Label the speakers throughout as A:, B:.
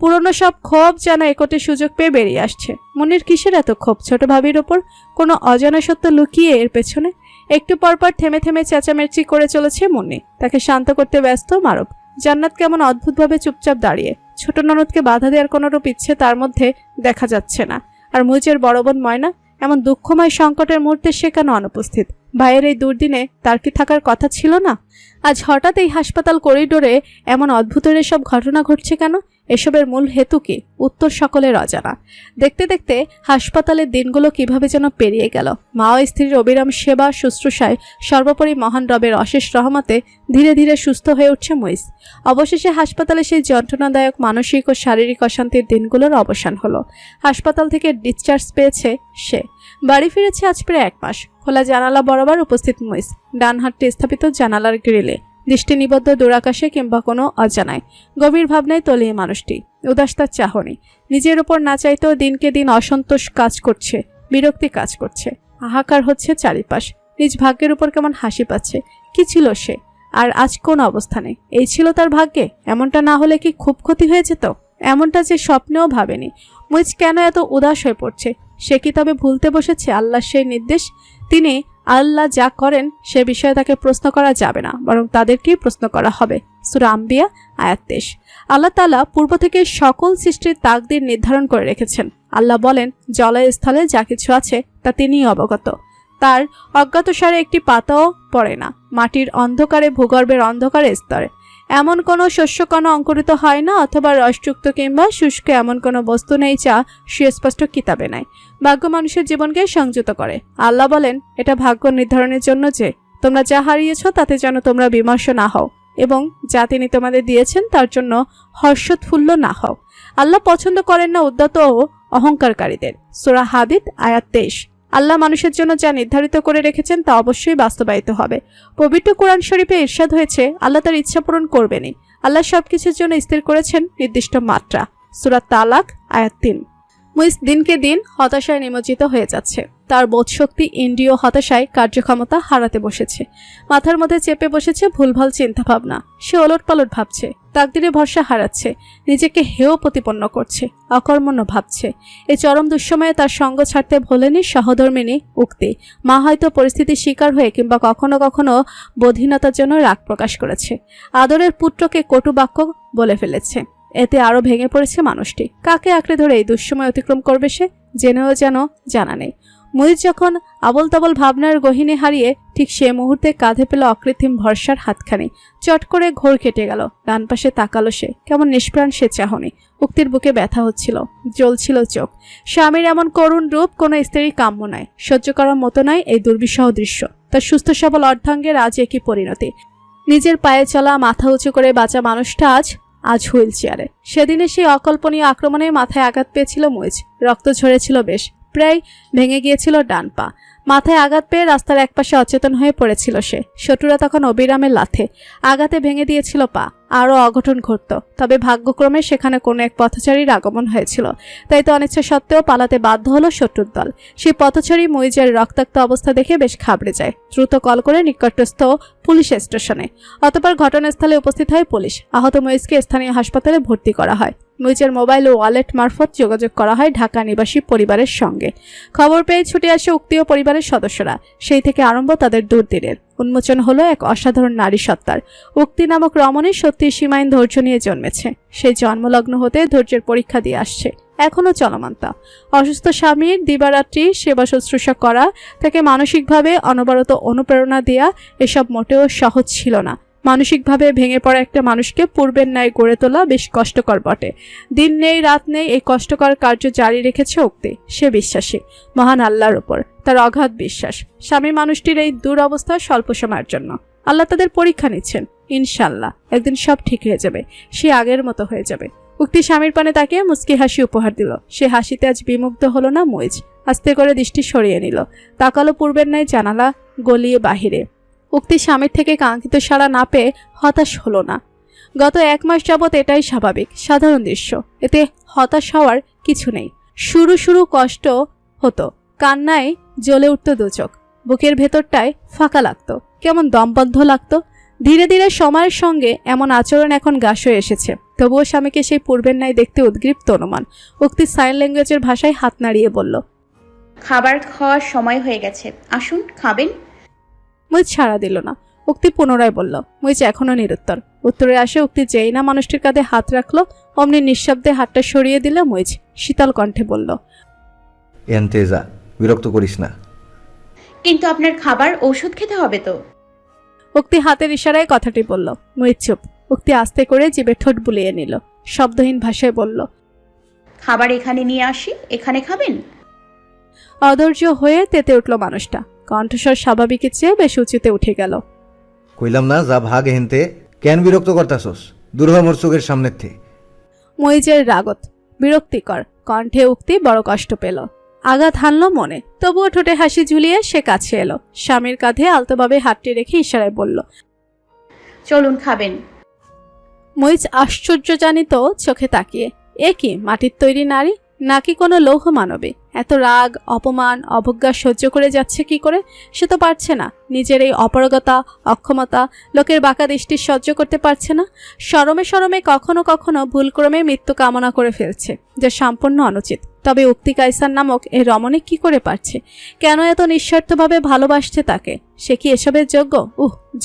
A: পুরনো সব ক্ষোভ যেন একটে সুযোগ পেয়ে বেরিয়ে আসছে। মুন্নির কিসের এত ক্ষোভ ছোট ভাবির ওপর? কোনো অজানা সত্য লুকিয়ে এর পেছনে? একটু পরপর থেমে থেমে চেঁচামেচি করে চলেছে মুন্নি। তাকে শান্ত করতে ব্যস্ত মারুফ। জান্নাত কেমন অদ্ভুতভাবে চুপচাপ দাঁড়িয়ে। ছোট ননদকে বাধা দেওয়ার কোনো রূপ ইচ্ছে তার মধ্যে দেখা যাচ্ছে না। আর মুইজের বড় বোন ময়না, এমন দুঃখময় সংকটের মুহূর্তে সে কেন অনুপস্থিত? ভাইয়ের এই দুর্দিনে তার কি থাকার কথা ছিল না? আজ হঠাৎ এই হাসপাতাল করিডোরে এমন অদ্ভুতের সব ঘটনা ঘটছে কেন? এসবের মূল হেতু কি? উত্তর সকলের অজানা। দেখতে দেখতে হাসপাতালের দিনগুলো কিভাবে যেন পেরিয়ে গেল। মা ও স্ত্রীর অবিরাম সেবা শুশ্রূষায়, সর্বোপরি মহান রবের অশেষ রহমতে ধীরে ধীরে সুস্থ হয়ে উঠছে মুইজ। অবশেষে হাসপাতালে সেই যন্ত্রণাদায়ক মানসিক ও শারীরিক অশান্তির দিনগুলোর অবসান হলো। হাসপাতাল থেকে ডিসচার্জ পেয়েছে সে। বাড়ি ফিরেছে আজ প্রায় 1 মাস। খোলা জানালা বরাবর উপস্থিত মুইজ, ডান হাতটি স্থাপিত জানালার গ্রিলে, দৃষ্টি নিবদ্ধ দূরাকাশে কিংবা কোনো অজানায়। গভীর ভাবনায় তলিয়ে মানুষটি। উদাস তার চাহনি। নিজের উপর না চাইতেও দিনকে দিন অসন্তোষ কাজ করছে, বিরক্তি কাজ করছে। হাহাকার হচ্ছে চারিপাশ। নিজ ভাগ্যের উপর কেমন হাসি পাচ্ছে। কি ছিল সে, আর আজ কোন অবস্থানে? এই ছিল তার ভাগ্যে? এমনটা না হলে কি খুব ক্ষতি হয়ে যেত? এমনটা যে স্বপ্নেও ভাবেনি। মুইজ কেন এত উদাস হয়ে পড়ছে? সে কি তবে ভুলতে বসেছে আল্লাহর সেই নির্দেশ? তিনি আল্লাহ যা করেন সে বিষয়ে তাকে প্রশ্ন করা যাবে না, বরং তাদেরকেই প্রশ্ন করা হবে। সূরা আম্বিয়া আয়াত 23। আল্লাহ তাআলা পূর্ব থেকে সকল সৃষ্টির তাকদীর নির্ধারণ করে রেখেছেন। আল্লাহ বলেন, জলে স্থলে যা কিছু আছে তা তিনিই অবগত। তার অজ্ঞাতসারে একটি পাতাও পড়ে না। মাটির অন্ধকারে, ভূগর্ভের অন্ধকারে স্তরে এমন কোনো শস্যকণা অঙ্কুরিত হয় না, অথবা রসযুক্ত কিংবা শুষ্ক এমন কোনো বস্তু নেই যা সুস্পষ্ট কিতাবে নাই। ভাগ্য মানুষের জীবনকে সংযত করে। আল্লাহ বলেন, এটা ভাগ্য নির্ধারণের জন্য যে তোমরা যা হারিয়েছ তাতে যেন তোমরা বিমর্ষ না হও, এবং যা তিনি তোমাদের দিয়েছেন তার জন্য হর্ষোৎফুল্ল না হও। আল্লাহ পছন্দ করেন না উদ্যত ও অহংকারকারীদের। সূরা হাদীদ আয়াত 23। আল্লাহ মানুষের জন্য যা নির্ধারিত করে রেখেছেন তা অবশ্যই বাস্তবায়িত হবে। পবিত্র কোরআন শরীফে ইরশাদ হয়েছে, আল্লাহ তার ইচ্ছা পূরণ করবেনই। আল্লাহ সবকিছুর জন্য স্থির করেছেন নির্দিষ্ট মাত্রা। সূরা তালাক আয়াত 3। মুইজ দিনকে দিন হতাশায় নিমজ্জিত হয়ে যাচ্ছে। তার বোধশক্তি ইন্দ্রিয় হতাশায় কার্যক্ষমতা হারাতে বসেছে। মাথার মধ্যে চেপে বসেছে ভুলভাল চিন্তাভাবনা। সে ওলটপালট ভাবছে, তাকদীরে ভরসা হারাচ্ছে, নিজেকে হেয় প্রতিপন্ন করছে, অকর্মণ্য ভাবছে। এই চরম দুঃসময়ে তার সঙ্গ ছাড়তে ভোলেনি সহধর্মিনী উক্তি। মা হয়তো পরিস্থিতির শিকার হয়ে কিংবা কখনো কখনো বধিনতার জন্য রাগ প্রকাশ করেছে। আদরের পুত্রকে কটু বাক্য বলে ফেলেছে। এতে আরো ভেঙে পড়েছে মানুষটি। কাকে আঁকড়ে ধরে এই দুঃসময় অতিক্রম করবে সে? জেনেও যেন জানা নেই। মুইজ যখন আবল তাবল ভাবনার গহিনী হারিয়ে ঠিক সে মুহূর্তে কাঁধে পেল অকৃত্রিম ভরসার হাতখানি। চট করে ঘোর কেটে গেল। ডান পাশে তাকালো সে। কেমন নিষ্প্রাণ সে চাহনি। উক্তির বুকে ব্যথা হচ্ছিল, জ্বলছিল চোখ। স্বামীর এমন করুণ রূপ কোনো স্ত্রীর কাম্য নয়, সহ্য করার মতো নয় এই দুর্বিষহ দৃশ্য। তার সুস্থ সবল অর্ধাঙ্গের আজ একই পরিণতি। নিজের পায়ে চলা, মাথা উঁচু করে বাঁচা মানুষটা আজ হুইল চেয়ারে। সেদিনে সেই অকল্পনীয় আক্রমণে মাথায় আঘাত পেয়েছিল মুইজ। রক্ত ঝরেছিল বেশ, প্রায় ভেঙে গিয়েছিল ডান পা। মাথায় আঘাত পেয়ে রাস্তার একপাশে অচেতন হয়ে পড়েছিল সে। শত্রুরা তখন অবিরামের লাথে আঘাতে ভেঙে দিয়েছিল পা। আরও অঘটন ঘটত, তবে ভাগ্যক্রমে সেখানে কোনো এক পথচারীর আগমন হয়েছিল। তাই তো অনিচ্ছা সত্ত্বেও পালাতে বাধ্য হলো শত্রুর দল। সেই পথচারী মুইজের রক্তাক্ত অবস্থা দেখে বেশ ঘাবড়ে যায়। দ্রুত কল করে নিকটস্থ পুলিশ স্টেশনে। অতঃপর ঘটনাস্থলে উপস্থিত হয় পুলিশ। আহত মুইজকে স্থানীয় হাসপাতালে ভর্তি করা হয়। মুইজের মোবাইল ও ওয়ালেট মারফত যোগাযোগ করা হয় ঢাকা নিবাসী পরিবারের সঙ্গে। খবর পেয়ে ছুটে আসে উক্তি ও পরিবারের সদস্যরা। সেই থেকে আরম্ভ তাদের দুর্দিনের। উন্মোচন হলো এক অসাধারণ নারী সত্তার। উক্তি নামক রমণী সত্যি সীমাহীন ধৈর্য নিয়ে জন্মেছে। সেই জন্মলগ্ন হতে ধৈর্যের পরীক্ষা দিয়ে আসছে, এখনো চলমান তা। অসুস্থ স্বামীর দিবারাত্রি সেবা শুশ্রূষা করা, তাকে মানসিকভাবে অনবরত অনুপ্রেরণা দেয়া, এসব মোটেও সহজ ছিল না। মানসিকভাবে ভেঙে পড়া একটা মানুষকে পূর্বের ন্যায় গড়ে তোলা বেশ কষ্টকর বটে। দিন নেই রাত নেই এই কষ্টকর কার্য জারি রেখেছে উক্তি। সে বিশ্বাসী মহান আল্লাহর উপর, তার অগাধ বিশ্বাস। স্বামী মানুষটির এই দুরবস্থা স্বল্প সময়ের জন্য। আল্লাহ তাদের পরীক্ষা নিচ্ছেন। ইনশাল্লাহ একদিন সব ঠিক হয়ে যাবে, সে আগের মতো হয়ে যাবে। উক্তি স্বামীর পানে তাকে মুচকি হাসি উপহার দিল। সে হাসিতে আজ বিমুগ্ধ হলো না মুইজ। আস্তে করে দৃষ্টি সরিয়ে নিল। তাকালো পূর্বের ন্যায় জানালা গলিয়ে বাহিরে। উক্তি স্বামীর থেকে কাঙ্ক্ষিত সাড়া না পেয়ে হতাশ হলো না। গত 1 মাস যাবৎ এটাই স্বাভাবিক, সাধারণ দৃশ্য। এতে হতাশ হওয়ার কিছু নেই। শুরু কষ্ট হতো, কান্নায় জ্বলে উঠত দু চোখ। বুকের ভেতরটায় ফাঁকা লাগতো, কেমন দমবদ্ধ লাগতো। ধীরে ধীরে সময়ের সঙ্গে এমন আচরণ এখন গাশ হয়ে এসেছে। তবুও স্বামীকে সেই পূর্বের ন্যায় দেখতে উদ্গ্রীব অনুমান। উক্তি সাইন ল্যাঙ্গুয়েজের ভাষায় হাত নাড়িয়ে বলল,
B: খাবার খাওয়ার সময় হয়ে গেছে, আসুন খাবেন।
A: মুইজ সাড়া দিল না। উক্তি পুনরায় বলল। মুইজ এখনো নিরুত্তর। উত্তরে আসে উক্তি যেই না মানুষটির কাঁধে হাত রাখলো অমনি নিঃশব্দে হাতটা সরিয়ে দিল মুইজ শীতল কণ্ঠে বলল,
C: এনতেজা, বিরক্ত করিস না।
B: কিন্তু আপনার খাবার ঔষধ খেতে হবে তো।
A: উক্তি হাতের ইশারায় কথাটি বলল। মুইজ চুপ। উক্তি আস্তে করে জিভে ঠোঁট বুলিয়ে নিল। শব্দহীন ভাষায় বলল,
B: খাবার এখানে নিয়ে আসি, এখানে খাবেন।
A: অধৈর্য হয়ে তেতে উঠল মানুষটা। কণ্ঠস্বর স্বাভাবিকের চেয়ে বেশ উঁচুতে উঠে গেল।
C: কইলাম না যা ভাগ হেনতে, কেন বিরক্ত করতাছস? দূর হ মোর চোখের সামনের থে।
A: মুইজের রাগত বিরক্তিকর কণ্ঠে উক্তি বড় কষ্ট পেল। আঘাত হানল মনে। তবুও ঠোঁটে হাসি ঝুলিয়ে সে কাছে এলো। স্বামীর কাঁধে আলতোভাবে হাতটি রেখে ইশারায় বলল,
B: চলুন খাবেন।
A: মুইজ আশ্চর্যজনিত চোখে তাকিয়ে, এ কি মাটির তৈরি নারী নাকি কোনো লৌহ মানবী? এত রাগ অপমান অবজ্ঞা সহ্য করে যাচ্ছে কি করে? সে তো পারছে না। নিজের এই অপারগতা অক্ষমতা লোকের বাঁকা দৃষ্টি সহ্য করতে পারছে না। শরমে শরমে কখনো কখনো ভুলক্রমে মৃত্যু কামনা করে ফেলছে, যা সম্পূর্ণ অনুচিত। তবে উক্তি কাইসার নামক এই রমণী কি করে পারছে? কেন এত নিঃস্বার্থভাবে ভালোবাসছে তাকে? সে কি এসবের যোগ্য?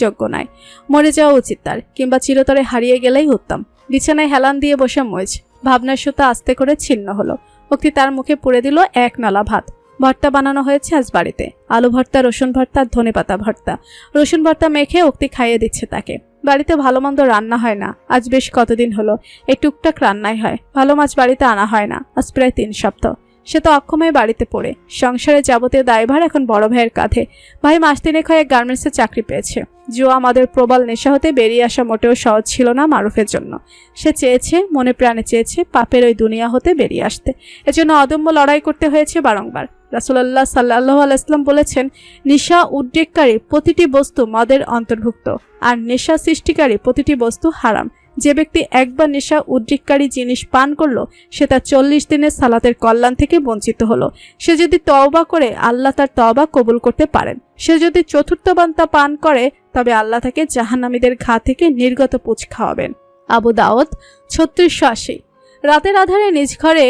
A: যোগ্য নয়। মরে যাওয়া উচিত তার, কিংবা চিরতরে হারিয়ে গেলেই উত্তম। বিছানায় হেলান দিয়ে বসে মুইজ। ভাবনার সুতা আস্তে করে ছিন্ন হলো। উক্তি তার মুখে পুড়ে দিল এক নালা ভাত। ভর্তা বানানো হয়েছে আজ বাড়িতে। আলু ভর্তা, রসুন ভর্তা, ধনেপাতা ভর্তা। রসুন ভর্তা মেখে উক্তি খাইয়ে দিচ্ছে তাকে। বাড়িতে ভালো মন্দ রান্না হয় না আজ বেশ কতদিন হলো। এই টুকটাক রান্নাই হয়। ভালো মাছ বাড়িতে আনা হয় না আজ প্রায় 3 সপ্তাহ। সে তো অক্ষমে বাড়িতে পড়ে। সংসারের যাবতীয় দায়ভার এখন বড় ভাইয়ের কাঁধে। ভাই মাস 3 এক গার্মেন্টসে চাকরি পেয়েছে। জুয়া আমাদের প্রবল নেশা হতে বেরিয়ে আসা মোটেও সহজ ছিল না মারুফের জন্য। সে চেয়েছে, মনে প্রাণে চেয়েছে পাপের ওই দুনিয়া হতে বেরিয়ে আসতে। এজন্য অদম্য লড়াই করতে হয়েছে বারংবার। রাসূলুল্লাহ সাল্লাল্লাহু আলাইহি ওয়াসাল্লাম বলেছেন, নেশা উদ্রেককারী প্রতিটি বস্তু মদের অন্তর্ভুক্ত, আর নেশা সৃষ্টিকারী প্রতিটি বস্তু হারাম। যে ব্যক্তি একবার নেশা উদ্রেককারী জিনিস পান করলো সে তার 40 দিনের সালাতের কল্যাণ থেকে বঞ্চিত হলো। সে যদি তওবা করে আল্লাহ তার তওবা কবুল করতে পারেন। সে যদি চতুর্থবার তা পান করে তবে আল্লাহ তাকে জাহান্নামীদের ঘা থেকে নির্গত পুঁজ খাওয়াবেন। আবু দাউদ 3680। রাতের আধারে নিজ ঘরে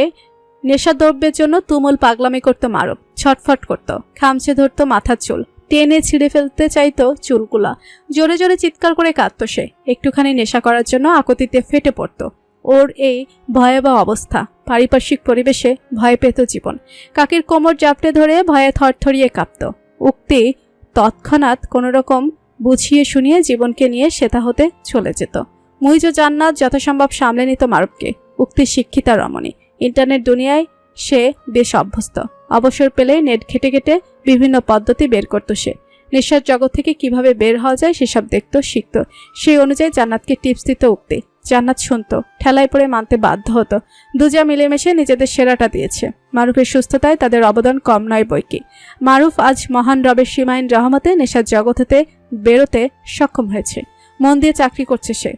A: নেশাদ্রব্যের জন্য তুমুল পাগলামি করতো মারুফ। ছটফট করত, খামচে ধরত মাথার চুল, টেনে ছিঁড়ে ফেলতে চাইতো চুলগুলা। জোরে জোরে চিৎকার করে কাঁদত সে। একটুখানি নেশা করার জন্য আকতিতে ফেটে পড়ত। ওর এই ভয়াবহ অবস্থা। পারিপার্শ্বিক পরিবেশে ভয় পেত জীবন। কাকির কোমর জাপটে ধরে ভয়ে থরথরিয়ে কাঁপত। উক্তি তৎক্ষণাৎ কোনোরকম বুঝিয়ে শুনিয়ে জীবনকে নিয়ে সেতা হতে চলে যেত। মুইজ ও জান্নাত যথাসম্ভব সামলে নিত মারুফকে। উক্তি শিক্ষিতা রমণী। ইন্টারনেট দুনিয়ায় সে বেশ অভ্যস্ত। অবসর পেলে নেট ঘেটে ঘেটে বিভিন্ন পদ্ধতি বের করত সে। নেশার জগৎ থেকে কিভাবে বের হওয়া যায় সেসব দেখত, শিখত। সেই অনুযায়ী জান্নাতকে টিপস দিত উক্তি। জান্নাত শুনত, ঠেলায় পড়ে মানতে বাধ্য হতো। দুজা মিলেমিশে নিজেদের সেরাটা দিয়েছে। মারুফের সুস্থতায় তাদের অবদান কম নয় বৈকি। মারুফ আজ মহান রবের সীমাহীন রহমতে নেশার জগৎ হতে বেরোতে সক্ষম হয়েছে। মন দিয়ে চাকরি করছে সে।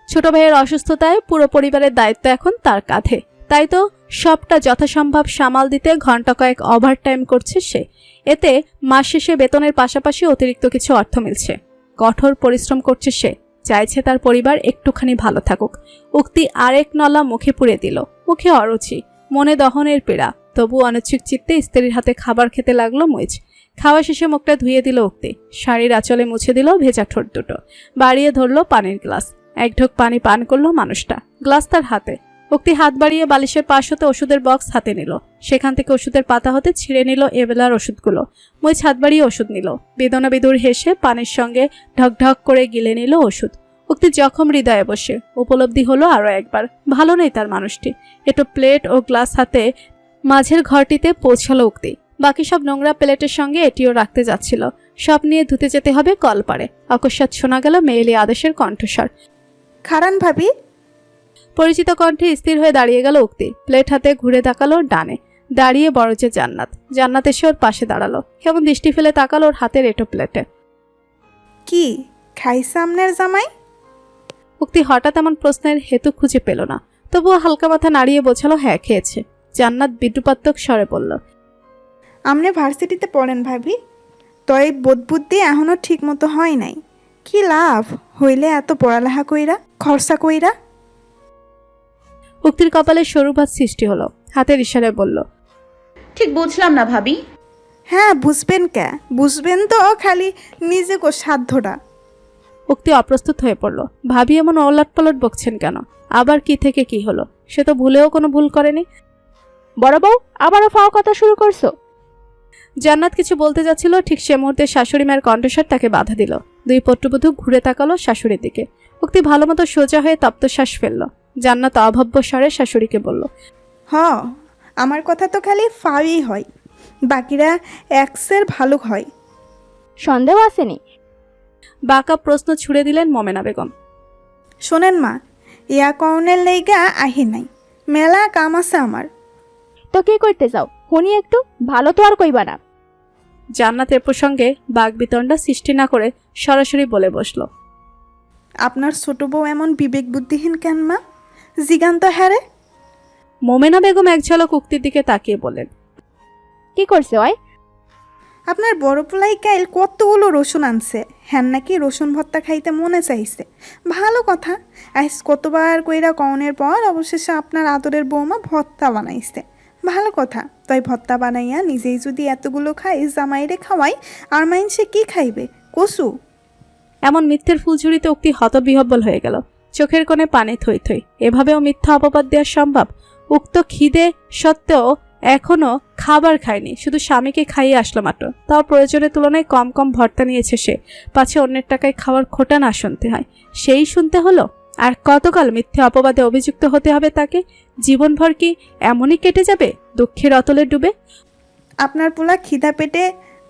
A: ছোট ভাইয়ের অসুস্থতায় পুরো পরিবারের দায়িত্ব এখন তার কাঁধে। তাই তো সবটা যথাসম্ভব সামাল দিতে ঘন্টা কয়েক ওভারটাইম করছে সে। এতে মাস শেষে বেতনের পাশাপাশি অতিরিক্ত কিছু অর্থ মিলছে। কঠোর পরিশ্রম করছে সে। চাইছে তার পরিবার একটুখানি ভালো থাকুক। উক্তি আরেক নলা মুখে পুড়ে দিল। মুখে অরুচি, মনে দহনের পীড়া। তবু অনিচ্ছুক চিত্তে স্ত্রীর হাতে খাবার খেতে লাগলো মুইজ। খাওয়া শেষে মুখটা ধুয়ে দিল উক্তি। শাড়ির আঁচলে মুছে দিল ভেজা ঠোঁট দুটো। বাড়িয়ে ধরলো পানির গ্লাস। এক ঢোক পানি পান করলো মানুষটা। গ্লাস তার হাতে। উক্তি হাত বাড়িয়ে বালিশের পাশ হতে ওষুধের বক্স হাতে নিল। সেখান থেকে ওষুধের পাতা হতে ছিঁড়ে নিল এবেলার ওষুধগুলো। মুইজ হাত বাড়িয়ে ওষুধ নিল। বেদনা বিদুর হেসে পানির সঙ্গে ঢকঢক করে গিলে নিল ওষুধ। উক্তি জখম হৃদয়ে বসে উপলব্ধি হলো আরো একবার, ভালো নেই তার মানুষটি। একটু প্লেট ও গ্লাস হাতে মাঝের ঘরটিতে পৌঁছালো উক্তি। বাকি সব নোংরা প্লেটের সঙ্গে এটিও রাখতে যাচ্ছিল। সব নিয়ে ধুতে যেতে হবে কলপারে। অকস্মাৎ শোনা গেল মেয়েলি আদেশের কণ্ঠস্বর।
D: খারান ভাবি।
A: পরিচিত কণ্ঠে স্থির হয়ে দাঁড়িয়ে গেল উক্তি। প্লেট হাতে ঘুরে তাকালো ডানে। দাঁড়িয়ে বড় যে জান্নাত। জান্নাত এসে ওর পাশে দাঁড়ালো। কেমন দৃষ্টি ফেলে তাকালো ওর হাতের এটো প্লেটে।
D: কি খাইছে আমনের জামাই?
A: উক্তি হঠাৎ এমন প্রশ্নের হেতু খুঁজে পেল না। তবুও হালকা মাথা নাড়িয়ে বোঝালো হ্যাঁ খেয়েছে। জান্নাত বিদ্রুপাত্মক স্বরে বলল,
D: আমনে ভার্সিটিতে পড়েন ভাবি, তো এই বোধ বুদ্ধি এখনো ঠিক মতো হয় নাই। কি লাভ হইলে এত পড়ালেখা কইরা খরচা কইরা?
A: উক্তির কপালে সরু ভাঁজ সৃষ্টি হলো। হাতের ইশারায় বলল,
B: ঠিক বুঝলাম না ভাবি।
D: হ্যাঁ বুঝবেন কে, বুঝবেন তো খালি নিজে কো সাধ্যটা।
A: উক্তি অপ্রস্তুত হয়ে পড়ল। ভাবি এমন ওলট পালট বকছেন কেন? আবার কি থেকে কি হলো? সে তো ভুলেও কোনো ভুল করেনি।
E: বড় বউ আবারও ফাও কথা শুরু করছো?
A: জান্নাত কিছু বলতে যাচ্ছিল, ঠিক সে মুহূর্তে শাশুড়ি মায়ের কণ্ঠস্বর তাকে বাধা দিল। দুই পুত্রবধূ ঘুরে তাকালো শাশুড়ির দিকে। উক্তি ভালোমতো সোজা হয়ে তপ্তশ্বাস ফেলল। জান্নাত অভব্য স্বরে শাশুড়িকে বলল,
D: হ, আমার কথা তো খালি ফাওই হয়, বাকিরা এক্সের ভালো হয়।
E: সন্দেহ আসেনি?
A: বাঁকা প্রশ্ন ছুড়ে দিলেন মোমেনা বেগম।
D: শোনেন মা, ইয়া কর্নের লেগা আহি নাই, মেলা কাম আছে আমার।
E: তো কি করতে চাও শুনি একটু, ভালো তো আর কইবা না।
A: জান্নাতের প্রসঙ্গে বাগবিতণ্ডা সৃষ্টি না করে সরাসরি বলে বসল,
D: আপনার ছোট বউ এমন বিবেক বুদ্ধিহীন কেন মা? জিগান্ত হ্যারে।
A: মোমেনা বেগম এক ঝলক উক্তির দিকে তাকিয়ে বললেন,
E: কি করছে ওই?
D: আপনার বড় পোলাই কাইল কতগুলো রসুন আনছে, হ্যান নাকি রসুন ভর্তা খাইতে মনে চাইছে। ভালো কথা, আজ কতবার কইরা কনের পর অবশেষে আপনার আদরের বৌমা ভর্তা বানাইছে। ভালো কথা, তাই ভর্তা বানাইয়া নিজেই যদি এতগুলো খাই, জামাইরে খাওয়াই, আর মাইনসে কি খাইবে? কচু।
A: এমন মিথ্যের ফুলঝুরিতে উক্তি হতবিহব্বল হয়ে গেল। চোখের কোণে পানি থই থই। এভাবেও মিথ্যা অপবাদ দেওয়া সম্ভব? উক্ত খিদে সত্ত্বেও এখনো খাবার খায়নি, শুধু স্বামীকে খাইয়ে আসলো মাত্র। তাও প্রয়োজনের তুলনায় কম কম ভর্তা নিয়েছে সে, পাছে অন্যের টাকায় খাওয়ার খোটা না শুনতে হয়। সেই শুনতে হলো। আর কতকাল মিথ্যে অপবাদে অভিযুক্ত হতে হবে তাকে? জীবনভর কি এমনই কেটে যাবে দুঃখের অতলে ডুবে?
D: আপনার পোলা খিদা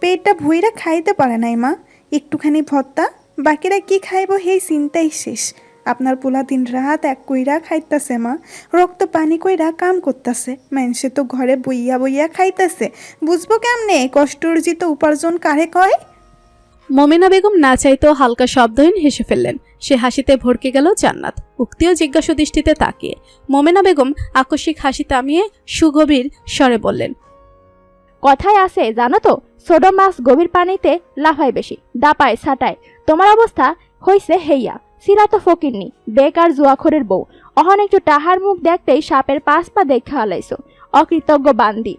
D: পেটটা ভুইরা খাইতে পারে নাই মা, একটুখানি ভর্তা, বাকিরা কি খাইব সেই চিন্তাই শেষ। আপনার পোলা দিন রাত এক কইরা খাইতাছে মা, রক্ত পানি কইরা কাম করতাছে, মানুষে তো ঘরে বইয়া বইয়া খাইতাছে, বুঝবো কেমনে কষ্ট অর্জিত উপার্জন কারে কয়?
A: মোমেনা বেগম না চাইতেও হালকা শব্দহীন হেসে ফেললেন। সে হাসিতে ভরকে গেল জান্নাত। উক্তিও জিজ্ঞাসা দৃষ্টিতে তাকিয়ে। মোমেনা বেগম আকস্মিক হাসি থামিয়ে সুগভীর স্বরে বললেন,
E: কথায় আছে জানো তো, ছোট মাছ গভীর পানিতে লাফায় বেশি, দাপায় ছাটায়। তোমার অবস্থা হইছে হেইয়া, সিরা তো ফকিরনি, বেকার জুয়াখোরের বউ। অহন একটু টাহার মুখ দেখতেই সাপের 5 পা দেখা হালাইছো, অকৃতজ্ঞ বান্দি।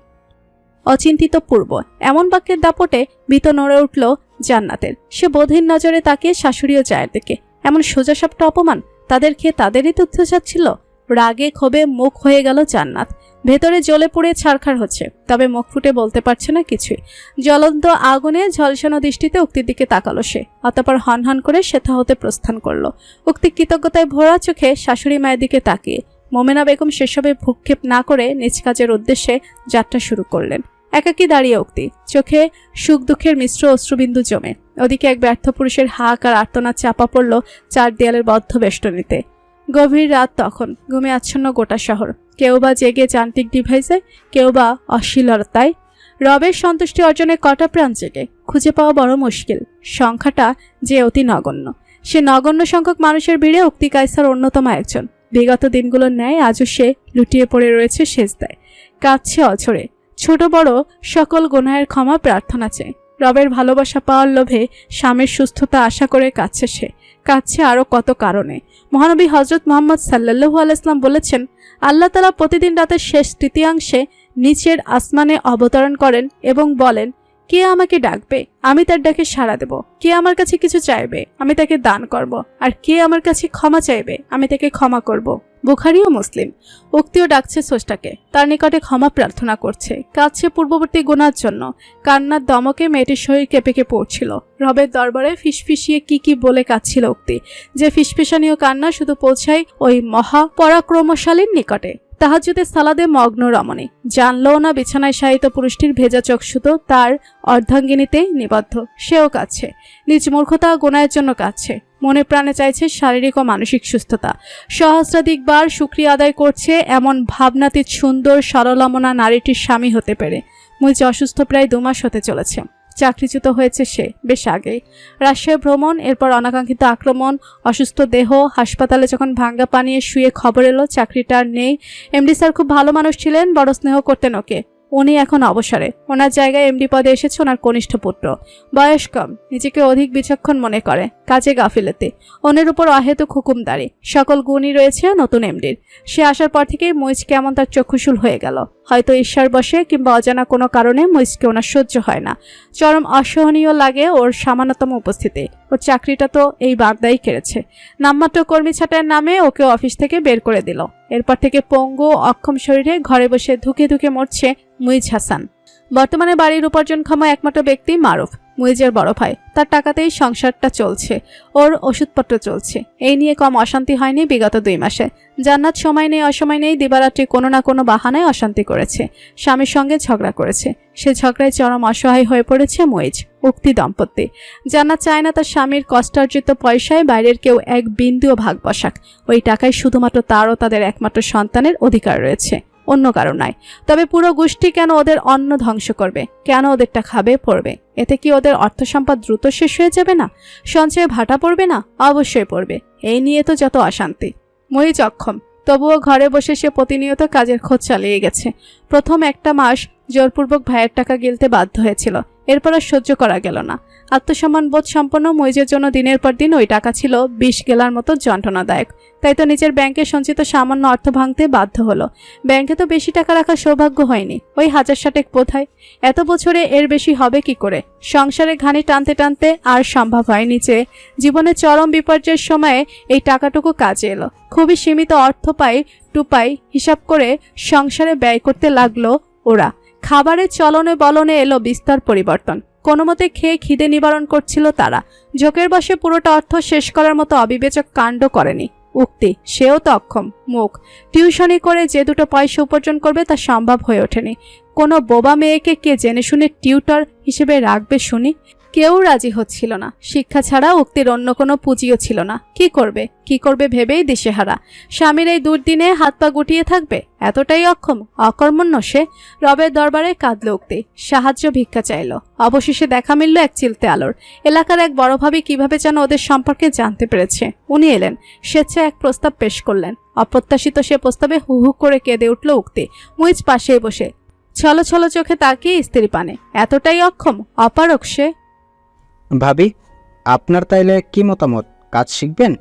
A: অচিন্তিত পূর্ব এমন বাক্যের দাপটে ভীত নড়ে উঠল জান্নাতের। সে বোধহীন নজরে তাকিয়ে শাশুড়ি ও জায়ের দিকে। এমন সোজাসাপটা অপমান তাদের খেয়ে তাদেরই তথ্য যাচ্ছিল। রাগে ক্ষোভে মুখ হয়ে গেল জান্নাত। ভেতরে জ্বলে পুড়ে ছারখার হচ্ছে, তবে মুখ ফুটে বলতে পারছে না কিছুই। জ্বলন্ত আগুনে ঝলসানো দৃষ্টিতে উক্তির দিকে তাকালো সে। অতঃপর হনহন করে সেথা হতে প্রস্থান করলো। উক্তি কৃতজ্ঞতায় ভরা চোখে শাশুড়ি মায়ের দিকে তাকিয়ে। মোমেনা বেগম সেসবে ভ্রুক্ষেপ না করে নিজ কাজের উদ্দেশ্যে যাত্রা শুরু করলেন। একাকী দাঁড়িয়ে উক্তি, চোখে সুখ দুঃখের মিশ্র অশ্রুবিন্দু জমে। ওদিকে এক ব্যর্থ পুরুষের হাহাকার আর্তনাদ চাপা পড়ল চার দেয়ালের বদ্ধ বেষ্টনীতে। গভীর রাত তখন, ঘুমে আচ্ছন্ন গোটা শহর। কেউ বা জেগে যান্ত্রিক ডিভাইসে, কেউ বা অশ্লীলতায়। রবের সন্তুষ্টি অর্জনে কটা প্রাণ জেগে খুঁজে পাওয়া বড় মুশকিল। সংখ্যাটা যে অতি নগণ্য। সে নগণ্য সংখ্যক মানুষের ভিড়ে উক্তি কায়সার অন্যতম একজন। বিগত দিনগুলোর ন্যায় আজও সে লুটিয়ে পড়ে রয়েছে সেজদায়, কাঁদছে অঝরে। ছোট বড় সকল গুনাহের ক্ষমা প্রার্থনা চেয়ে। রবের ভালোবাসা পাওয়ার লোভে স্বামীর সুস্থতা আশা করে কাঁদছে সে। কাঁদছে আরও কত কারণে। মহানবী হজরত মুহাম্মদ সাল্লাল্লাহু আলাইহি ওয়াসাল্লাম বলেছেন, আল্লাহ তাআলা প্রতিদিন রাতের শেষ তৃতীয়াংশে নিচের আসমানে অবতরণ করেন এবং বলেন, কে আমাকে ডাকবে, আমি তার ডাকে সাড়া দেব। কে আমার কাছে কিছু চাইবে, আমি তাকে দান করব। আর কে আমার কাছে ক্ষমা চাইবে, আমি তাকে ক্ষমা করব। বুখারী ও মুসলিম। উক্তিও ডাকছে স্রষ্টাকে, তার নিকটে ক্ষমা প্রার্থনা করছে, কাঁদছে পূর্ববর্তী গুনার জন্য। কান্নার দমকে মেয়েটির শরীর কেঁপে কেঁপে পড়ছিল। রবের দরবারে ফিসফিসিয়ে কি বলে কাঁদছিল উক্তি, যে ফিসফিসানীয় কান্না শুধু পৌঁছায় ওই মহা পরাক্রমশালীর নিকটে। তাহাজ্জুদের সালাদে মগ্ন রমণী জানলও না বিছানায় শায়িত পুরুষটির ভেজা চোখ শুধু তার অর্ধাঙ্গিনীতে নিবদ্ধ। সেও কাঁদছে, নিজ মূর্খতা গুনাহের জন্য কাঁদছে। মনে প্রাণে চাইছে শারীরিক ও মানসিক সুস্থতা। সহস্রাধিকবার শুকরিয়া আদায় করছে এমন ভাবনাতীত সুন্দর সরলমনা নারীটির স্বামী হতে পেরে। মুজ অসুস্থ প্রায় 2 মাস হতে চলেছে। চাকরিচ্যুত হয়েছে সে বেশ আগেই। রাজশাহী ভ্রমণ, এরপর অনাকাঙ্ক্ষিত আক্রমণ, অসুস্থ দেহ। হাসপাতালে যখন ভাঙ্গা পানিয়ে শুয়ে খবর এলো চাকরিটা আর নেই। এমডি স্যার খুব ভালো মানুষ ছিলেন, বড় স্নেহ করতেন ওকে। উনি এখন অবসরে। ওনার জায়গায় এমডি পদে এসেছে ওনার কনিষ্ঠ পুত্র। বয়স কম, নিজেকে অধিক বিচক্ষণ মনে করে, কাজে গাফিলতি, অন্যের উপর অহেতুক হুকুমদারি, সকল গুণই রয়েছে নতুন এমডির। সে আসার পর থেকেই মুইজ কেমন তার চক্ষুশূল হয়ে গেল। হয়তো ঈশ্বর বশে কিংবা অজানা কোনো কারণে মুইজকে ওনার সহ্য হয় না। চরম অসহনীয় লাগে ওর সামান্যতম উপস্থিতি। ওর চাকরিটা তো এই বাগদাই কেড়েছে। নামমাত্র কর্মী ছাঁটাইয়ের নামে ওকে অফিস থেকে বের করে দিল। এরপর থেকে পঙ্গু অক্ষম শরীরে ঘরে বসে ধুকে ধুকে মরছে মুইজ হাসান। বর্তমানে বাড়ির উপার্জনক্ষম একমাত্র ব্যক্তি মারুফ, মুইজের বড় ভাই। তার টাকাতেই সংসারটা চলছে, ওর ওষুধপত্র চলছে। এই নিয়ে কম অশান্তি হয়নি বিগত 2 মাসে। জান্নাত সময় নেই অসময় নেই দিবারাত্রি কোনো না কোনো বাহানায় অশান্তি করেছে, স্বামীর সঙ্গে ঝগড়া করেছে। সে ঝগড়ায় চরম অসহায় হয়ে পড়েছে মুইজ। উক্তি দম্পতি। জান্নাত চায় না তার স্বামীর কষ্টার্জিত পয়সায় বাইরের কেউ এক বিন্দুও ভাগ বসাক। ওই টাকায় শুধুমাত্র তার ও তাদের একমাত্র সন্তানের অধিকার রয়েছে, অন্য কারো নাই। তবে পুরো গোষ্ঠী কেন ওদের অন্ন ধ্বংস করবে? কেন ওদেরটা খাবে পড়বে? এতে কি ওদের অর্থ সম্পদ দ্রুত শেষ হয়ে যাবে না? সঞ্চয়ে ভাটা পড়বে না? অবশ্যই পড়বে। এই নিয়ে তো যত অশান্তি। মুইজ অক্ষম, তবুও ঘরে বসে সে প্রতিনিয়ত কাজের খোঁজ চালিয়ে গেছে। প্রথম 1 মাস জোরপূর্বক ভাইয়ের টাকা গিলতে বাধ্য হয়েছিল, এরপর আর সহ্য করা গেল না। আত্মসম্মান বোধ সম্পন্ন মুইজের জন্য দিনের পর দিন ওই টাকা ছিল বিষ গেলার মতো যন্ত্রণাদায়ক। তাই তো নিজের ব্যাংকে সঞ্চিত সামান্য অর্থ ভাঙতে বাধ্য হলো। ব্যাংকে তো বেশি টাকা রাখার সৌভাগ্য হয়নি, ওই 1000 বোধহয়। এত বছরে এর বেশি হবে কি করে? সংসারে ঘানি টানতে টানতে আর সম্ভব হয়নি যে জীবনের চরম বিপর্যয়ের সময়ে এই টাকাটুকু কাজে এলো। খুবই সীমিত অর্থ টুপাই হিসাব করে সংসারে ব্যয় করতে লাগলো ওরা। খাবারের চলনে বলনে এলো বিস্তর পরিবর্তন। কোনো মতে খেয়ে খিদে নিবারণ করছিল তারা। ঝোঁকের বসে পুরোটা অর্থ শেষ করার মতো অবিবেচক কাণ্ড করেনি উক্তি। সেও তো অক্ষম, মুখ। টিউশনি করে যে 2 পয়সা উপার্জন করবে তা সম্ভব হয়ে ওঠেনি। কোনো বোবা মেয়েকে কে জেনে শুনে টিউটর হিসেবে রাখবে শুনি? কেউ রাজি হচ্ছিল না। শিক্ষা ছাড়া উক্তির অন্য কোনো পুঁজিও ছিল না। কি করবে ভেবেই দিশেহারা। স্বামীর এই দুর্দিনে হাত পা গুটিয়ে থাকবে? এতটাই অক্ষম, অকর্মণ্য সে। রবের দরবারে কাঁদল উক্তি, সাহায্য ভিক্ষা চাইল। অবশেষে দেখা মিলল এক চিলতে আলোর। এলাকার এক বড় ভাবি কিভাবে যেন ওদের সম্পর্কে জানতে পেরেছে। উনি এলেন, স্বেচ্ছায় এক প্রস্তাব পেশ করলেন। অপ্রত্যাশিত সে প্রস্তাবে হু হু করে কেঁদে উঠল উক্তি। মুইজ পাশেই বসে ছলো ছলো চোখে তাকিয়ে স্ত্রী পানে। এতটাই অক্ষম, অপারক সে।
F: ভাবি, আপনার তাইলে কি মতামত? কাজ শিখবেন?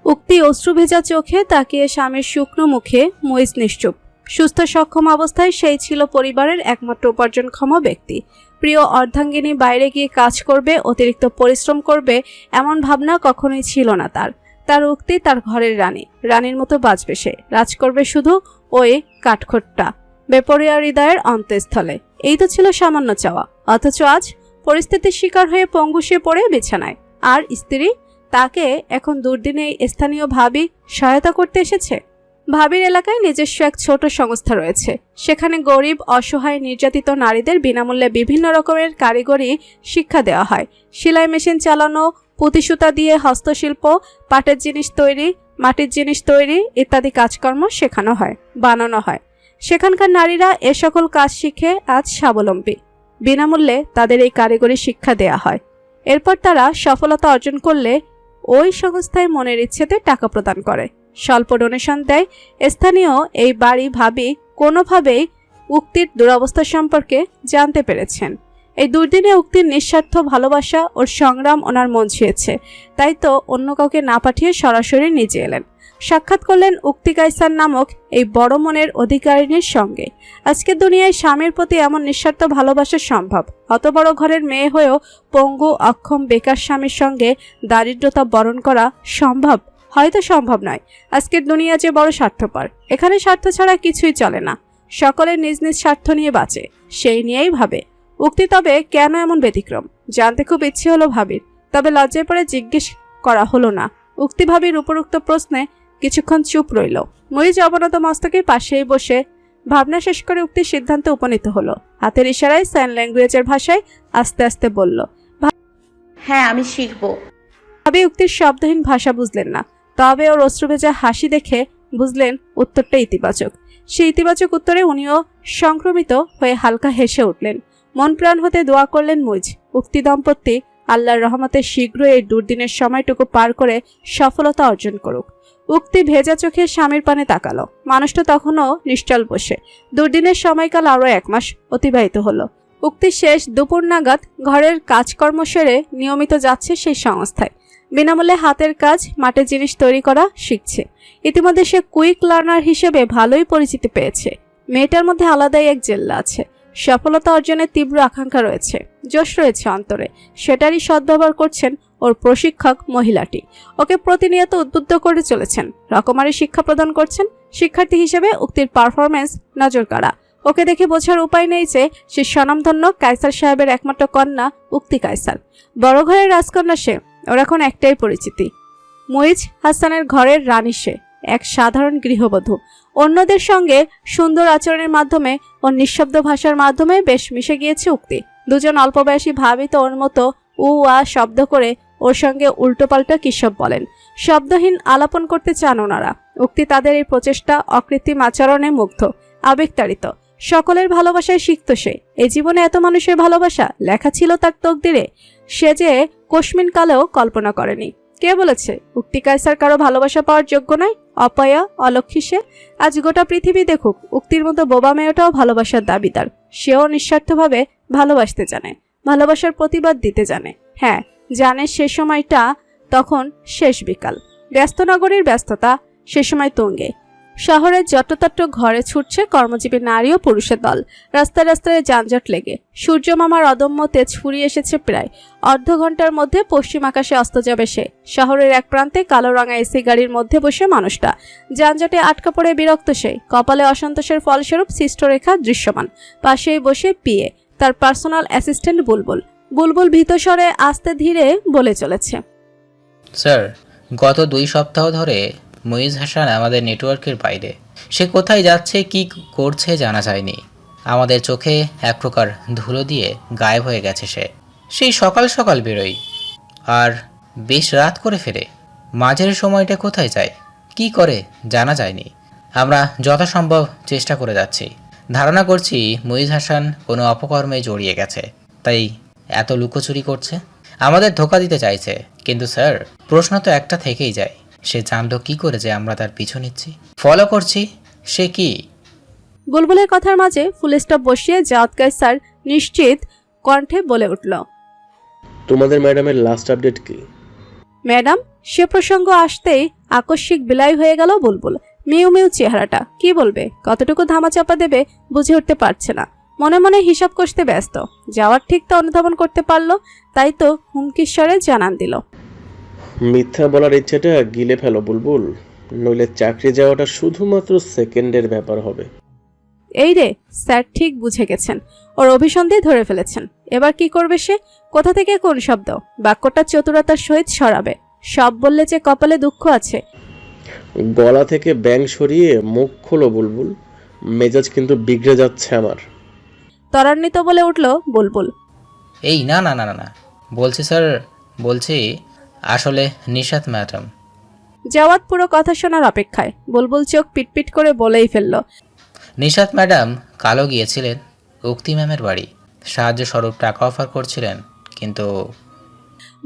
A: উক্তি অশ্রু ভেজা চোখে তাকিয়ে স্বামীর শুকনো মুখে মুইজ নিশ্চুপ। সুস্থ সক্ষম অবস্থায় সেই ছিল পরিবারের একমাত্র উপার্জনক্ষম ব্যক্তি। প্রিয় অর্ধাঙ্গিনী বাইরে গিয়ে কাজ করবে, অতিরিক্ত পরিশ্রম করবে, এমন ভাবনা কখনোই ছিল না তার। তার উক্তি তার ঘরের রানী, রানীর মতো বাঁচবে সে। রাজ করবে শুধু ওই কাঠখোট্টা বেপরিয়া হৃদয়ের অন্তঃস্থলে। এই তো ছিল সামান্য চাওয়া। অথচ আজ পরিস্থিতির শিকার হয়ে পঙ্গুষে পড়ে বিছানায়। আর স্ত্রী তাকে এখন দুর্দিনে স্থানীয় ভাবি সহায়তা করতে এসেছে। ভাবির এলাকায় নিজস্ব এক ছোট সংস্থা রয়েছে। সেখানে গরিব, অসহায়, নির্যাতিত নারীদের বিনামূল্যে বিভিন্ন রকমের কারিগরি শিক্ষা দেওয়া হয়। সেলাই মেশিন চালানো, পুঁতি সুতা দিয়ে হস্তশিল্প, পাটের জিনিস তৈরি, মাটির জিনিস তৈরি ইত্যাদি কাজকর্ম শেখানো হয়, বানানো হয়। সেখানকার নারীরা এ সকল কাজ শিখে আজ স্বাবলম্বী। বিনামূল্যে তাদের এই কারিগরি শিক্ষা দেয়া হয়। এরপর তারা সফলতা অর্জন করলে ওই সংস্থায় মনের ইচ্ছেতে টাকা প্রদান করে, স্বল্প ডোনেশন দেয়। স্থানীয় এই বাড়ি ভাবি কোনোভাবেই উক্তির দুরবস্থা সম্পর্কে জানতে পেরেছেন। এই দুর্দিনে উক্তির নিঃস্বার্থ ভালোবাসা ও সংগ্রাম ওনার মন ছুঁয়েছে। তাই তো অন্য কাউকে না পাঠিয়ে সরাসরি নিজে এলেন। সাক্ষাৎ করলেন উক্তি কায়সার নামক এই বড় মনের অধিকারিণীর সঙ্গে। আজকের দুনিয়ায় স্বামীর প্রতি এমন নিঃস্বার্থ ভালোবাসা সম্ভব? অত বড় ঘরের মেয়ে হয়েও পঙ্গু, অক্ষম, বেকার স্বামীর সঙ্গে দারিদ্রতা বরণ করা সম্ভব? হয়তো সম্ভব নয়। আজকের দুনিয়া যে বড় স্বার্থপর। এখানে স্বার্থ ছাড়া কিছুই চলে না। সকলে নিজ নিজ স্বার্থ নিয়ে বাঁচে, সেই নিয়েই ভাবে উক্তি। তবে কেন এমন ব্যতিক্রম জানতে খুব ইচ্ছে হলো ভাবির। তবে লজ্জায় পড়ে জিজ্ঞেস করা হলো না। উক্তি ভাবির উপরোক্ত প্রশ্নে কিছুক্ষণ চুপ রইল। মুইজ অবনত মস্তকে পাশেই বসে ভাবনা শেষ করে উক্তির সিদ্ধান্তে উপনীত হলো। হাতের ইশারায় সাইন ল্যাঙ্গুয়েজের ভাষায় আস্তে আস্তে বলল,
B: হ্যাঁ আমি শিখবো।
A: ভাবি উক্তির শব্দহীন ভাষা বুঝলেন না, তবে ওর অশ্রুভেজা হাসি দেখে বুঝলেন উত্তরটা ইতিবাচক। সেই ইতিবাচক উত্তরে উনিও সংক্রমিত হয়ে হালকা হেসে উঠলেন। মন প্রাণ হতে দোয়া করলেন মুইজ উক্তি দম্পতি আল্লাহর রহমতে শীঘ্রই এই দুর্দিনের সময়টুকু পার করে সফলতা অর্জন করুক। উক্তি ভেজা চোখে স্বামীর পানে তাকালো। মানুষটা তখনও নিশ্চল বসে। দুর্দিনের সময়কাল আরও 1 মাস অতিবাহিত হলো। উক্তি শেষ দুপুর নাগাদ ঘরের কাজকর্ম সেরে নিয়মিত যাচ্ছে সেই সংস্থায়। বিনামূল্যে হাতের কাজ, মাটির জিনিস তৈরি করা শিখছে। ইতিমধ্যে সে কুইক লার্নার হিসেবে ভালোই পরিচিতি পেয়েছে। মেয়েটার মধ্যে আলাদাই এক জেল্লা আছে। সফলতা অর্জনের তীব্র আকাঙ্ক্ষা রয়েছে, জোশ রয়েছে অন্তরে। সেটারই সদ্ব্যবহার করছেন ওর প্রশিক্ষক মহিলাটি। ওকে প্রতিনিয়ত উদ্বুদ্ধ করে চলেছেন, রকমারি শিক্ষা প্রদান করছেন। শিক্ষার্থী হিসেবে উক্তির পারফরমেন্স নজর কাড়া। ওকে দেখে বোঝার উপায় নেই যে সে স্বনামধন্য কায়সার সাহেবের একমাত্র কন্যা উক্তি কায়সার। বড় ঘরের রাজকন্যা সে। ওর এখন একটাই পরিচিতি, মুইজ হাসানের ঘরের রানী সে, এক সাধারণ গৃহবধূ। অন্যদের সঙ্গে সুন্দর আচরণের মাধ্যমে ও নিঃশব্দ ভাষার মাধ্যমে বেশ মিশে গিয়েছে উক্তি। দুজন অল্পবয়সী ভাবি তো ওর মতো উ আ শব্দ করে ওর সঙ্গে উল্টোপাল্টা কিসব বলেন। শব্দহীন আলাপন করতে চান ওনারা। উক্তি তাদের এই প্রচেষ্টা অকৃত্রিম আচরণে মুগ্ধ, আবেগতাড়িত। সকলের ভালোবাসায় শিখত সে। এই জীবনে এত মানুষের ভালোবাসা লেখা ছিল তার তকদিরে, সে যে কোশমিন কালেও কল্পনা করেনি। কে বলেছে উক্তি কায়সার কারো ভালোবাসা পাওয়ার যোগ্য নয়? অপয়া, অলক্ষী সে। আজ গোটা পৃথিবী দেখুক, উক্তির মতো বোবা মেয়েটাও ভালোবাসার দাবিদার। সেও নিঃস্বার্থভাবে ভালোবাসতে জানে, ভালোবাসার প্রতিবাদ দিতে জানে। হ্যাঁ, জানে সে সময়টা তখন শেষ বিকাল। ব্যস্ত নগরীর ব্যস্ততা সে সময় তুঙ্গে। শহরের যততত্র ঘরে ছুটছে কর্মজীবী নারী ও পুরুষের দল। রাস্তায় রাস্তায় যানজট লেগে সূর্য মামার অদম্য তেজ ফুরিয়ে এসেছে প্রায়। অর্ধ ঘন্টার মধ্যে পশ্চিম আকাশে অস্ত যাবে সে। শহরের এক প্রান্তে কালো রঙা এসি গাড়ির মধ্যে বসে মানুষটা যানজটে আটকা পড়ে বিরক্ত সে। কপালে অসন্তোষের ফলস্বরূপ সৃষ্টরেখা দৃশ্যমান। পাশেই বসে পিএ, তার পার্সোনাল অ্যাসিস্ট্যান্ট বুলবুল। বুলবুল ভীতস্বরে আস্তে ধীরে বলে চলেছে,
G: স্যার, গত 2 সপ্তাহ ধরে মুইজ হাসান আমাদের নেটওয়ার্কের বাইরে। সে কোথায় যাচ্ছে, কি করছে জানা যায়নি। আমাদের চোখে এক প্রকার ধুলো দিয়ে গায়েব হয়ে গেছে সে। সেই সকাল সকাল বেরোয় আর বেশ রাত করে ফেরে। মাঝের সময়টা কোথায় যায়, কি করে জানা যায়নি। আমরা যথাসম্ভব চেষ্টা করে যাচ্ছি। ধারণা করছি মুইজ হাসান কোনো অপকর্মে জড়িয়ে গেছে, তাই এত লুকোচুরি করছে, আমাদের ধোঁকা দিতে চাইছে। কিন্তু স্যার, প্রশ্ন তো একটা থেকেই যায়, সে জানলো কি করে যে আমরা তার পিছু নিচ্ছি, ফলো করছি? সে কি?
A: বুলবুলের কথার মাঝে ফুল স্টপ বসিয়ে জাওয়াত কায়সার নিশ্চিত কণ্ঠে বলে উঠল,
H: তোমাদের ম্যাডামের লাস্ট আপডেট কি?
A: ম্যাডাম? সে প্রসঙ্গ আসতেই আকস্মিক বিলাই হয়ে গেল বুলবুল। মিউ মিউ চেহারাটা। কি বলবে, কতটুকু ধামাচাপা দেবে বুঝে উঠতে পারছে না। মনে মনে হিসাব কষতে ব্যস্ত। যাওয়ার ঠিক তা অনুধাবন করতে পারল, তাই তো হুমকিস্বরে জানান দিল,
H: মিথ্যা বলার ইচ্ছেটা গিলে ফেলো বুলবুল, নইলে চাকরি যাওয়াটা শুধুমাত্র সেকেন্ডের ব্যাপার হবে।
A: এই রে, স্যার ঠিক বুঝে গেছেন। ওর অভিসন্ধি ধরে ফেলেছেন। এবার কি করবে সে? কোথা থেকে কোন শব্দ বাক্যটা চতুরতার সহিত সরাবে? সব বললে যে কপালে দুঃখ আছে।
H: গলা থেকে ব্যাং সরিয়ে মুখ খোলো বুলবুল, মেজাজ কিন্তু বিগড়ে যাচ্ছে আমার।
A: ত্বরান্বিত বলে উঠল বুলবুল।
G: এই না না না না না, বলছি স্যার, বলছি আসলে নিশাত ম্যাডাম।
A: জাওয়াত পুরো কথা শোনার অপেক্ষায়। বুলবুল চোখ পিটপিট করে বলেই ফেলল,
G: নিশাত ম্যাডাম কালো গিয়েছিলেন উক্তি ম্যামের বাড়ি, সাহায্য স্বরূপ টাকা অফার করছিলেন, কিন্তু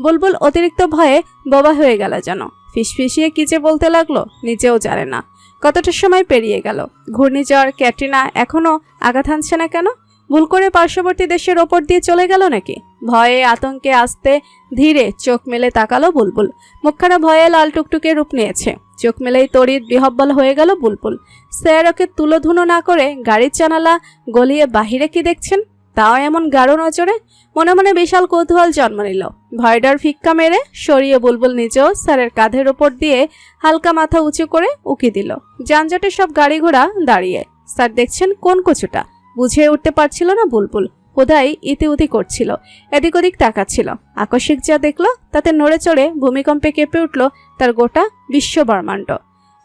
A: বুলবুল অতিরিক্ত ভয়ে বোবা হয়ে গেল যেন। ফিসফিসিয়ে কি যে বলতে লাগলো নিজেও জানে না। কতটা সময় পেরিয়ে গেল। ঘূর্ণিঝড় ক্যাটরিনা এখনো আঘাত হানছে না কেন? ভুল করে পার্শ্ববর্তী দেশের ওপর দিয়ে চলে গেল নাকি? ভয়ে আতঙ্কে আস্তে ধীরে চোখ মেলে তাকালো বুলবুল। মুখখানা ভয়ে লাল টুকটুকে রূপ নিয়েছে। চোখ মেলেই তড়িৎ বিহব্বল হয়ে গেল বুলবুল। স্যার ওকে তুলোধুনো না করে গাড়ির জানালা গলিয়ে বাহিরে কি দেখছেন, তাও এমন গাঢ় নজরে? মনে মনে বিশাল কৌতূহল জন্ম নিল। ভয়ডার ফিক্কা মেরে সরিয়ে বুলবুল নিজেও স্যারের কাঁধের ওপর দিয়ে হালকা মাথা উঁচু করে উকি দিল। যানজটে সব গাড়ি ঘোড়া দাঁড়িয়ে। স্যার দেখছেন কোন কচুটা? বুঝে উঠতে পারছিল না বুলবুল। কোথায় ইতিউতি করছিল, এদিক ওদিক তাকাচ্ছিল। আকস্মিক যা দেখল তাতে নড়ে চড়ে ভূমিকম্পে কেঁপে উঠল তার গোটা বিশ্ব ব্রহ্মাণ্ড।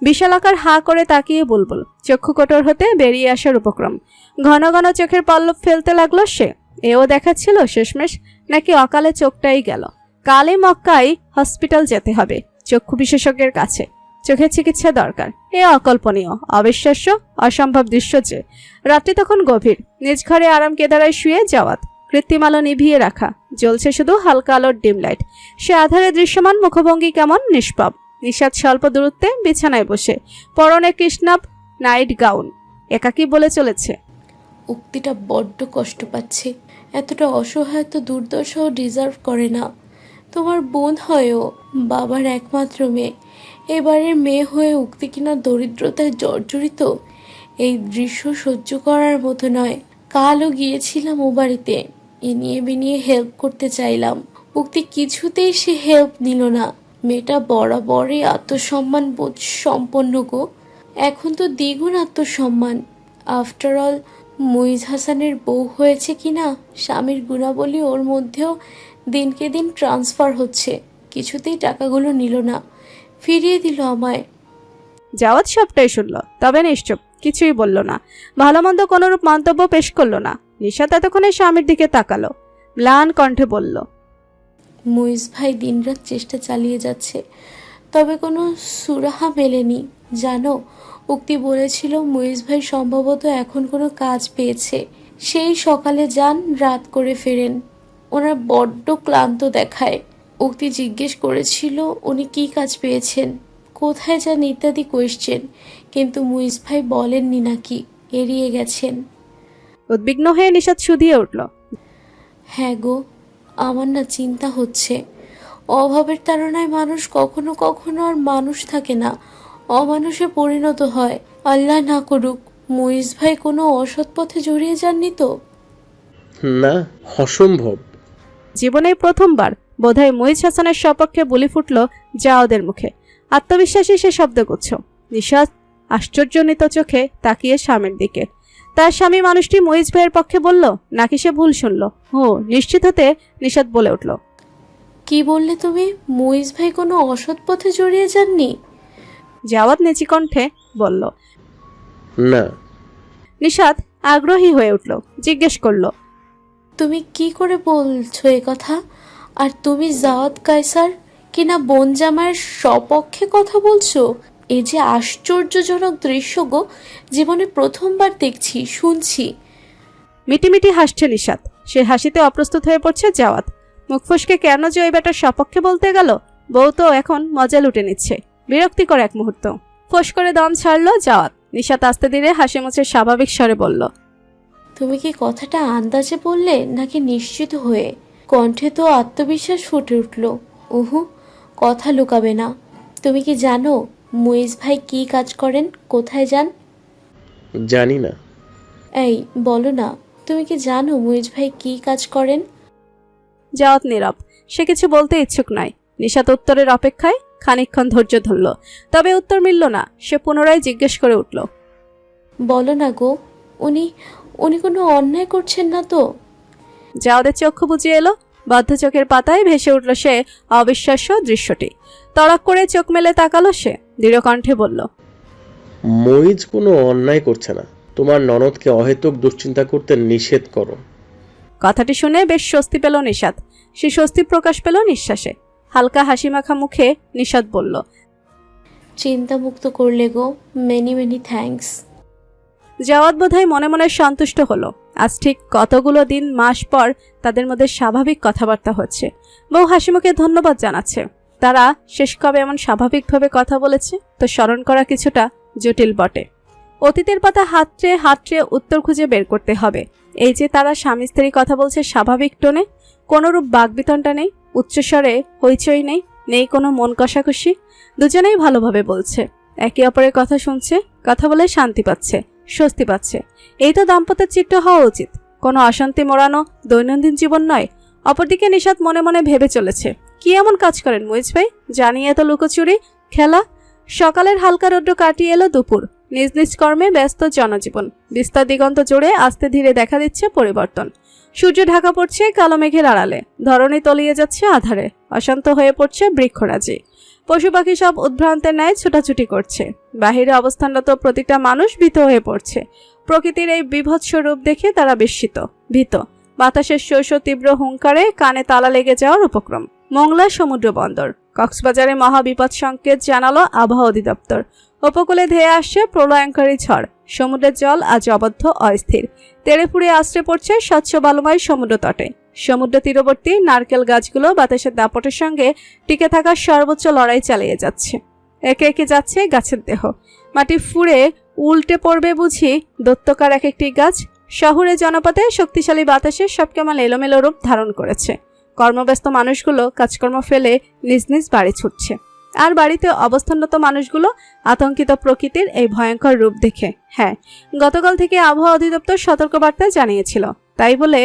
A: বিশালাকার হা করে তাকিয়ে বুলবুল। চক্ষু কোটর হতে বেরিয়ে আসার উপক্রম। ঘন ঘন চোখের পল্লব ফেলতে লাগলো সে। এও দেখাচ্ছিল শেষমেশ নাকি অকালে চোখটাই গেল। কালে মক্কায় হসপিটাল যেতে হবে, চক্ষু বিশেষজ্ঞের কাছে। চোখের চিকিৎসা দরকার। এ অকল্পনীয়, অবিশ্বাস্য, অসম্ভব দৃশ্য যে। রাত্রি তখন গভীর। নিজ ঘরে আরাম কেদারায় শুয়ে জাওয়াত। কৃত্রিম আলো নিভিয়ে রাখা, জ্বলছে শুধু হালকা আলোর ডিম লাইট। সে আধারে দৃশ্যমান, মুখভঙ্গি কেমন নিষ্পাপ। নিশাত স্বল্প দূরত্বে বিছানায় বসে, পরনে কৃষ্ণাব নাইট গাউন, একাকী বলে চলেছে।
I: উক্তিটা বড্ড কষ্ট পাচ্ছে। এতটা অসহায় তো দুর্দশাও ডিজার্ভ করে না। তোমার বোন হয়েও বাবার একমাত্র মেয়ে, এবারের মেয়ে হয়ে উক্তি কিনা দরিদ্রতায় জর্জরিত। এই দৃশ্য সহ্য করার মতো নয়। কালও গিয়েছিলাম ও বাড়িতে, এনিয়ে বিনিয়ে হেল্প করতে চাইলাম। উক্তি কিছুতেই সে হেল্প নিল না। মেয়েটা বরাবরই আত্মসম্মান বোধ সম্পন্ন গো। এখন তো দ্বিগুণ আত্মসম্মান। আফটার অল মুইজ হাসানের বউ হয়েছে কিনা স্বামীর গুণাবলী ওর মধ্যেও দিনকে দিন ট্রান্সফার হচ্ছে। কিছুতেই টাকাগুলো নিল না, ফিরিয়ে দিল আমায়।
A: জাওয়াত সবটাই শুনল, তবে নিশ্চুপ, কিছুই বলল না। ভালো মন্দ কোনরূপ মন্তব্য পেশ করলো না। নিশাত এতক্ষণে স্বামীর দিকে তাকালো, ম্লান কণ্ঠে বলল,
I: মুইজ ভাই দিনরাত চেষ্টা চালিয়ে যাচ্ছে, তবে কোনো সুরাহা মেলেনি। জানো, উক্তি বলেছিল মুইজ ভাই সম্ভবত এখন কোনো কাজ পেয়েছে। সেই সকালে যান, রাত করে ফেরেন। ওনার বড্ড ক্লান্ত দেখায়। উক্তি জিজ্ঞেস করেছিল উনি কী কাজ পেয়েছেন, কোথায় যান ইত্যাদি কোয়েশ্চেন, কিন্তু মুইজ ভাই বলেননি নাকি, এড়িয়ে গেছেন।
A: উদ্বিগ্ন হয়ে নিশাত শুধিয়ে উঠল,
I: হ্যাঁ গো, আমার না চিন্তা হচ্ছে। অভাবের তাড়নায় মানুষ কখনো কখনো আর মানুষ থাকে না, অমানুষে পরিণত হয়। আল্লাহ না করুক মুইজ ভাই কোনো অসৎ পথে জড়িয়ে যাননি তো?
H: না, অসম্ভব।
A: জীবনে প্রথমবার বোধহয় মুইজ হাসানের সপক্ষে বুলি ফুটল জাওদের মুখে। আত্মবিশ্বাসী সে শব্দগুচ্ছ। নিশাত আশ্চর্যজনিত চোখে তাকিয়ে স্বামীর দিকে। তার স্বামী মানুষটি মুইজ ভাইয়ের পক্ষে বলল, নাকি সে ভুল শুনল? নিশ্চিত হতে নিশাত বলে উঠল,
I: কি বললে তুমি? মুইজ ভাই কোনো অসৎ পথে জড়িয়ে যাননি?
A: জাওয়াত নেচি কণ্ঠে বলল।
H: না।
A: নিশাত আগ্রহী হয়ে উঠল, জিজ্ঞেস করল,
I: তুমি কি করে বলছো এ কথা? আর তুমি জাওয়াত কায়সার কিনা বোন জামাইয়ের সপক্ষে কথা বলছো? এ যে আশ্চর্যজনক দৃশ্য গো, জীবনে প্রথমবার দেখছি, শুনছি।
A: মিটিমিটি হাসছে নিশাত। সে হাসিতে অপ্রস্তুত হয়ে পড়ছে জাওয়াত। মুখ ফসকে কেন যে ওই বেটার সপক্ষে বলতে গেল? বউ তো এখন মজা লুটে নিচ্ছে। বিরক্তিকর এক মুহূর্ত। ফস করে দম ছাড়লো জাওয়াত। নিশাত আস্তে ধীরে হাসি মুছে স্বাভাবিক স্বরে বলল,
I: তুমি কি কথাটা আন্দাজে বললে নাকি নিশ্চিত হয়ে? কণ্ঠে তো আত্মবিশ্বাস ফুটে উঠল। উহু, কথা লুকাবে না। তুমি কি জানো মুইজ ভাই কি কাজ করেন, কোথায় যান?
H: জানি না।
I: এই বলো না, তুমি কি জানো মুইজ ভাই কি কাজ করেন?
A: জাওয়াত নীরব। সে কিছু বলতে ইচ্ছুক নয়। নিশাত উত্তরের অপেক্ষায় খানিকক্ষণ ধৈর্য ধরল, তবে উত্তর মিলল না। সে পুনরায় জিজ্ঞেস করে উঠল,
I: বলো না গো, উনি কোনো অন্যায় করছেন না তো?
A: জাওয়াদের চক্ষু বুজিয়ে এলো। বদ্ধ চোখের পাতায় ভেসে উঠল সে অবিশ্বাস্য দৃশ্যটি। তড়াক করে চোখ মেলে তাকালো সে, দৃঢ় কণ্ঠে বলল,
H: মুইজ কোনো অন্যায় করছে না। তোমার ননদকে অহেতুক দুশ্চিন্তা করতে নিষেধ করো।
A: কথাটি শুনে বেশ স্বস্তি পেল নিশাত। সে স্বস্তি প্রকাশ পেল নিঃশ্বাসে। হালকা হাসি মাখা মুখে নিশাত বলল,
I: চিন্তামুক্ত করলে গো, মেনি মেনি থ্যাঙ্কস।
A: জাওয়াত বোধহয় মনে মনে সন্তুষ্ট হলো। আজ ঠিক কতগুলো দিন মাস পর তাদের মধ্যে স্বাভাবিক কথাবার্তা হচ্ছে। বউ হাসি মুখে ধন্যবাদ জানাচ্ছে। তারা শেষ কবে এমন স্বাভাবিকভাবে কথা বলেছে তো স্মরণ করা কিছুটা জটিল বটে। অতীতের পাতা হাতড়ে হাতড়ে উত্তর খুঁজে বের করতে হবে। এই যে তারা স্বামী স্ত্রী কথা বলছে স্বাভাবিক টোনে, কোনোরূপ বাগবিতণ্ডা নেই, উচ্চস্বরে হইচই নেই, নেই কোনো মন কষাকষি। দুজনেই ভালোভাবে বলছে, একে অপরের কথা শুনছে, কথা বলে শান্তি পাচ্ছে, স্বস্তি পাচ্ছে। এই তো দাম্পত্যের চিত্র হওয়া উচিত, কোনো অশান্তি মোড়ানো দৈনন্দিন জীবন নয়। অপরদিকে নিশাত মনে মনে ভেবে চলেছে, কি এমন কাজ করেন মুইজ ভাই, জানিয়ে এত লুকোচুরি খেলা। সকালের হালকা রৌদ্র কাটিয়ে এলো দুপুর। নিজ নিজ কর্মে ব্যস্ত জনজীবন। বিস্তার দিগন্ত জুড়ে আস্তে ধীরে দেখা দিচ্ছে পরিবর্তন। সূর্য ঢাকা পড়ছে কালো মেঘের আড়ালে, ধরণী তলিয়ে যাচ্ছে আধারে, অশান্ত হয়ে পড়ছে বৃক্ষরাজি। পশু পাখি সব উদ্ভ্রান্তের ন্যায় ছুটাছুটি করছে। বাহিরে অবস্থানরত প্রতিটা মানুষ ভীত হয়ে পড়ছে। প্রকৃতির এই বিভৎস রূপ দেখে তারা বিস্মিত, ভীত। বাতাসের শৈশ তীব্র হুঙ্কারে কানে তালা লেগে যাওয়ার উপক্রম। মোংলা সমুদ্র বন্দর। কক্সবাজারে মহাবিপদ সংকেত জানালো আবহাওয়া অধিদপ্তর। উপকূলে ধেয়ে আসছে প্রলয়ঙ্কারী ঝড়। সমুদ্রের জল আজ অবদ্ধ অস্থির, তেড়ে ফুড়ে আশ্রে পড়ছে স্বচ্ছ বালুময় সমুদ্র তটে। সমুদ্র তীরবর্তী নারকেল গাছগুলো বাতাসের দাপটের সঙ্গে টিকে থাকার সর্বোচ্চ লড়াই চালিয়ে যাচ্ছে। একে একে যাচ্ছে গাছের দেহ, মাটি ফুঁড়ে উল্টে পড়বে বুঝি দত্তকার এক একটি গাছ। শহুরে জনপদে শক্তিশালী বাতাসে সব কেমন এলোমেলো রূপ ধারণ করেছে। কর্মব্যস্ত মানুষগুলো কাজকর্ম ফেলে নিজ নিজ বাড়ি ছুটছে, আর বাড়িতে অবস্থানরত মানুষগুলো আতঙ্কিত প্রকৃতির এই ভয়ঙ্কর রূপ দেখে। হ্যাঁ, গতকাল থেকে আবহাওয়া অধিদপ্তর সতর্কবার্তা জানিয়েছিল, তাই বলে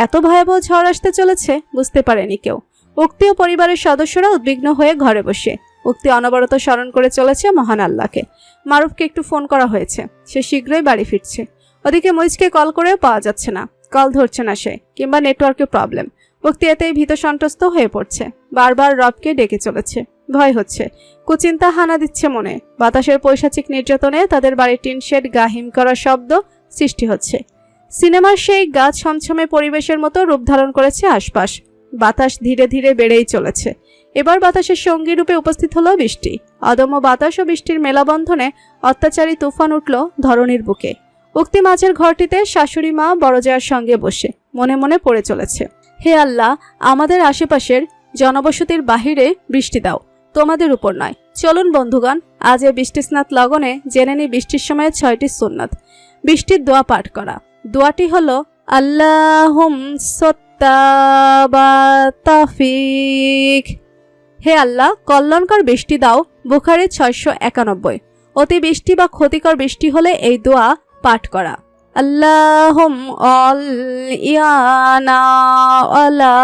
A: এত ভয়াবহ ঝড় আসতে চলেছে বুঝতে পারেনি কেউ। উক্তি ও পরিবারের সদস্যরা উদ্বিগ্ন হয়ে ঘরে বসে উক্তি অনবরত স্মরণ করে চলেছে মহান আল্লাহকে। মারুফকে একটু ফোন করা হয়েছে, সে শীঘ্রই বাড়ি ফিরছে। ওদিকে মইজকে কল করেও পাওয়া যাচ্ছে না, কল ধরছে না সে, কিংবা নেটওয়ার্কের প্রবলেম। উক্তি এতেই ভীত সন্ত্রস্ত হয়ে পড়ছে, বারবার রবকে ডেকে চলেছে। ভয় হচ্ছে, কুচিন্তা হানা দিচ্ছে মনে। বাতাসের পৈশাচিক নির্যাতনে তাদের বাড়ির টিন শেড গাহিম করার শব্দ সৃষ্টি হচ্ছে। সিনেমার সেই গাছ ছমছমে পরিবেশের মতো রূপ ধারণ করেছে আশপাশ। বাতাস ধীরে ধীরে বেড়েই চলেছে। এবার বাতাসের সঙ্গী রূপে উপস্থিত হলো বৃষ্টি। অদম্য বাতাস ও বৃষ্টির মেলাবন্ধনে অত্যাচারী তুফান উঠল ধরণীর বুকে। উক্তি মাঝের ঘরটিতে শাশুড়ি মা বড়জায়ের সঙ্গে বসে মনে মনে পড়ে চলেছে, হে আল্লাহ, আমাদের আশেপাশের জনবসতির বাহিরে বৃষ্টি দাও, তোমাদের উপর নয়। চলুন বন্ধুগণ, আজ এই বৃষ্টিস্নাত লগনে জেনে নি বৃষ্টির সময় 6টি সুন্নাত। বৃষ্টির দোয়া পাঠ করা। দোয়াটি হলো আল্লাহুম সত্তাবাতাফিক। হে আল্লাহ, কল্যাণকর বৃষ্টি দাও। বুখারী 691। অতি বৃষ্টি বা ক্ষতিকর বৃষ্টি হলে এই দোয়া পাঠ করা। আল্লাহুম অল ইয়ানা আলা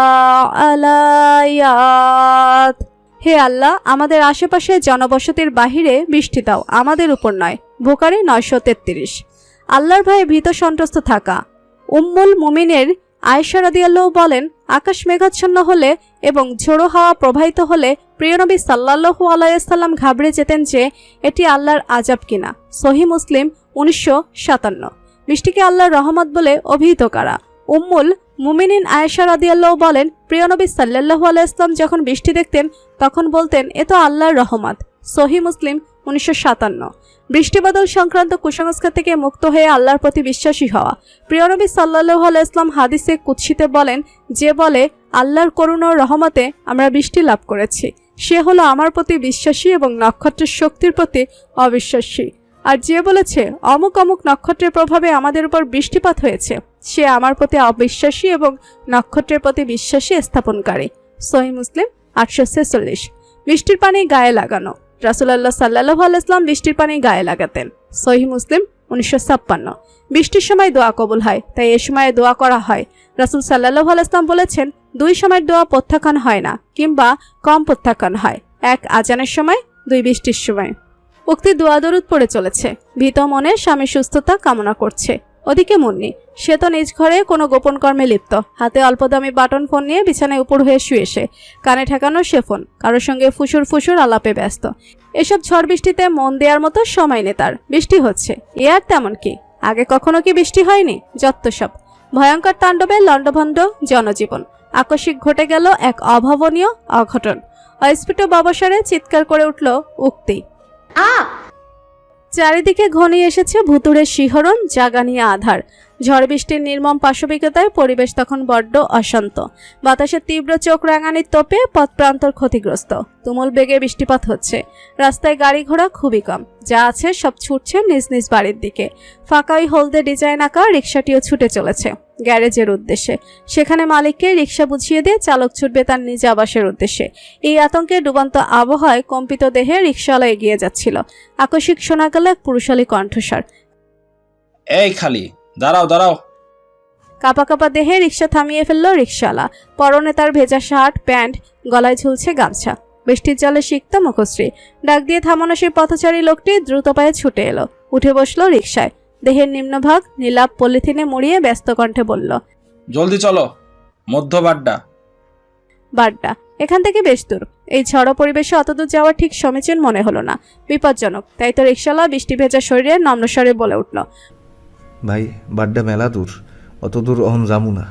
A: আলায়াত। হে আল্লাহ, আমাদের আশেপাশে জনবসতির বাহিরে বৃষ্টি দাও, আমাদের উপর নয়। বুখারী 933। আল্লাহর ভয়ে ভীত সন্ত্রস্ত থাকা। উম্মুল মুমিনের আয়েশা রাদিয়াল্লাহু বলেন, আকাশ মেঘাচ্ছন্ন হলে এবং ঝোড়ো হাওয়া প্রবাহিত হলে প্রিয় নবী সাল্লাল্লাহু আলাইহি সাল্লাম ঘাবড়ে যেতেন যে এটি আল্লাহর আযাব কিনা। সহিহ মুসলিম 1957। বৃষ্টিকে আল্লাহর রহমত বলে অভিহিত করা। উম্মুল মুমিনিন আয়েশা রাদিয়াল্লাহু বলেন, প্রিয় নবী সাল্লাল্লাহু আলাইহি সাল্লাম যখন বৃষ্টি দেখতেন তখন বলতেন, এ তো আল্লাহর রহমত। সহিহ মুসলিম 1957। বৃষ্টিবাদল সংক্রান্ত কুসংস্কার থেকে মুক্ত হয়ে আল্লাহর প্রতি বিশ্বাসী হওয়া। প্রিয় নবী সাল্লাল্লাহু আলাইহি সাল্লাম হাদিসে কুদসিতে বলেন, যে বলে আল্লাহর করুণা ও রহমতে আমরা বৃষ্টি লাভ করেছি, সে হলো আমার প্রতি বিশ্বাসী এবং নক্ষত্রের শক্তির প্রতি অবিশ্বাসী। আর যে বলেছে অমুক অমুক নক্ষত্রের প্রভাবে আমাদের উপর বৃষ্টিপাত হয়েছে, সে আমার প্রতি অবিশ্বাসী এবং নক্ষত্রের প্রতি বিশ্বাসী স্থাপনকারী। সহিহ মুসলিম 846। বৃষ্টির পানি গায়ে লাগানো। রাসূলুল্লাহ সাল্লাল্লাহু আলাইহি ওয়াসাল্লাম বৃষ্টির পানি গায়ে লাগাতেন। সহিহ মুসলিম 1956। বৃষ্টির সময় দোয়া কবুল হয়, তাই এ সময়ে দোয়া করা হয়। রাসূল সাল্লাল্লাহু আলাইহি ওয়াসাল্লাম বলেছেন, 2 সময়ের দোয়া প্রত্যাখ্যান হয় না, কিংবা কম প্রত্যাখ্যান হয়, 1 আজানের সময়, 2 বৃষ্টির সময়। উক্তি দোয়া দরুদ পড়ে চলেছে। ভীত মনে স্বামীর সুস্থতা কামনা করছে। ওদিকে মুন্নি, সে তো নিজ ঘরে কোনো গোপন কর্মে লিপ্ত। হাতে অল্প দামি বাটন ফোন নিয়ে বিছানায় উপর হয়ে শুয়ে সে, কানে ঠেকানো সে ফোন, কারোর সঙ্গে ফুসুর ফুসুর আলাপে ব্যস্ত। এসব ঝড় বৃষ্টিতে মন দেওয়ার মতো সময় নেই তার। বৃষ্টি হচ্ছে, এ আর তেমন কি, আগে কখনো কি বৃষ্টি হয়নি? যত সব। ভয়ঙ্কর তাণ্ডবে লণ্ডভণ্ড জনজীবন। আকস্মিক ঘটে গেল এক অভাবনীয় অঘটন। অস্ফুট অবসরে চিৎকার করে উঠল উক্তি। চারিদিকে ঘনিয়ে এসেছে ভুতুড়ে শিহরণ, জাগানিয়া আধার। ঝড় বৃষ্টির নির্মম পাশবিকতায় পরিবেশ তখন বড্ড অশান্ত। বাতাসের তীব্র চোখ রাঙানির তোপে পথ প্রান্তর ক্ষতিগ্রস্ত। তুমুল বেগে বৃষ্টিপাত হচ্ছে। রাস্তায় গাড়ি ঘোড়া খুবই কম, যা আছে সব ছুটছে নিজ নিজ বাড়ির দিকে। ফাঁকা ওই হলদে ডিজাইন আঁকা রিকশাটিও ছুটে চলেছে গ্যারেজের উদ্দেশ্যে। সেখানে মালিককে রিকশা বুঝিয়ে দিয়ে চালক ছুটবে তার নিজ আবাসের উদ্দেশ্যে। এই আতঙ্কে ডুবন্ত আবহাওয়ায় কম্পিত দেহে রিকশাওয়ালা এগিয়ে যাচ্ছিল। আকস্মিক শোনা গেল এক পুরুষালী কণ্ঠস্বর,
J: এই খালি দাঁড়াও দাঁড়াও।
A: কাপা কাপা দেহে রিকশা থামিয়ে ফেলল রিকশাওয়ালা। পরনে তার ভেজা শার্ট, প্যান্ট, গলায় ঝুলছে গামছা। বৃষ্টির জলে সিক্ত মুখশ্রী। ডাক দিয়ে থামানো সেই পথচারী লোকটি দ্রুত পায়ে ছুটে এলো, উঠে বসলো রিকশায়। দেহের নিম্নভাগ নীলাভ পলিথিনে মুড়িয়ে ব্যস্ত কণ্ঠে বলল,
J: জলদি চলো, মধ্য বাড্ডা।
A: বাড্ডা এখান থেকে বেশ দূর। এই ঝড় পরিবেশে অতদূর যাওয়া ঠিক সমীচীন মনে হলো না, বিপজ্জনক। তাই তো রিকশাওয়ালা বৃষ্টি ভেজা শরীরে নম্রস্বরে বলে উঠল,
C: ভাই, বাড্ডা মেলা দূর, অত দূর অহন যামু না।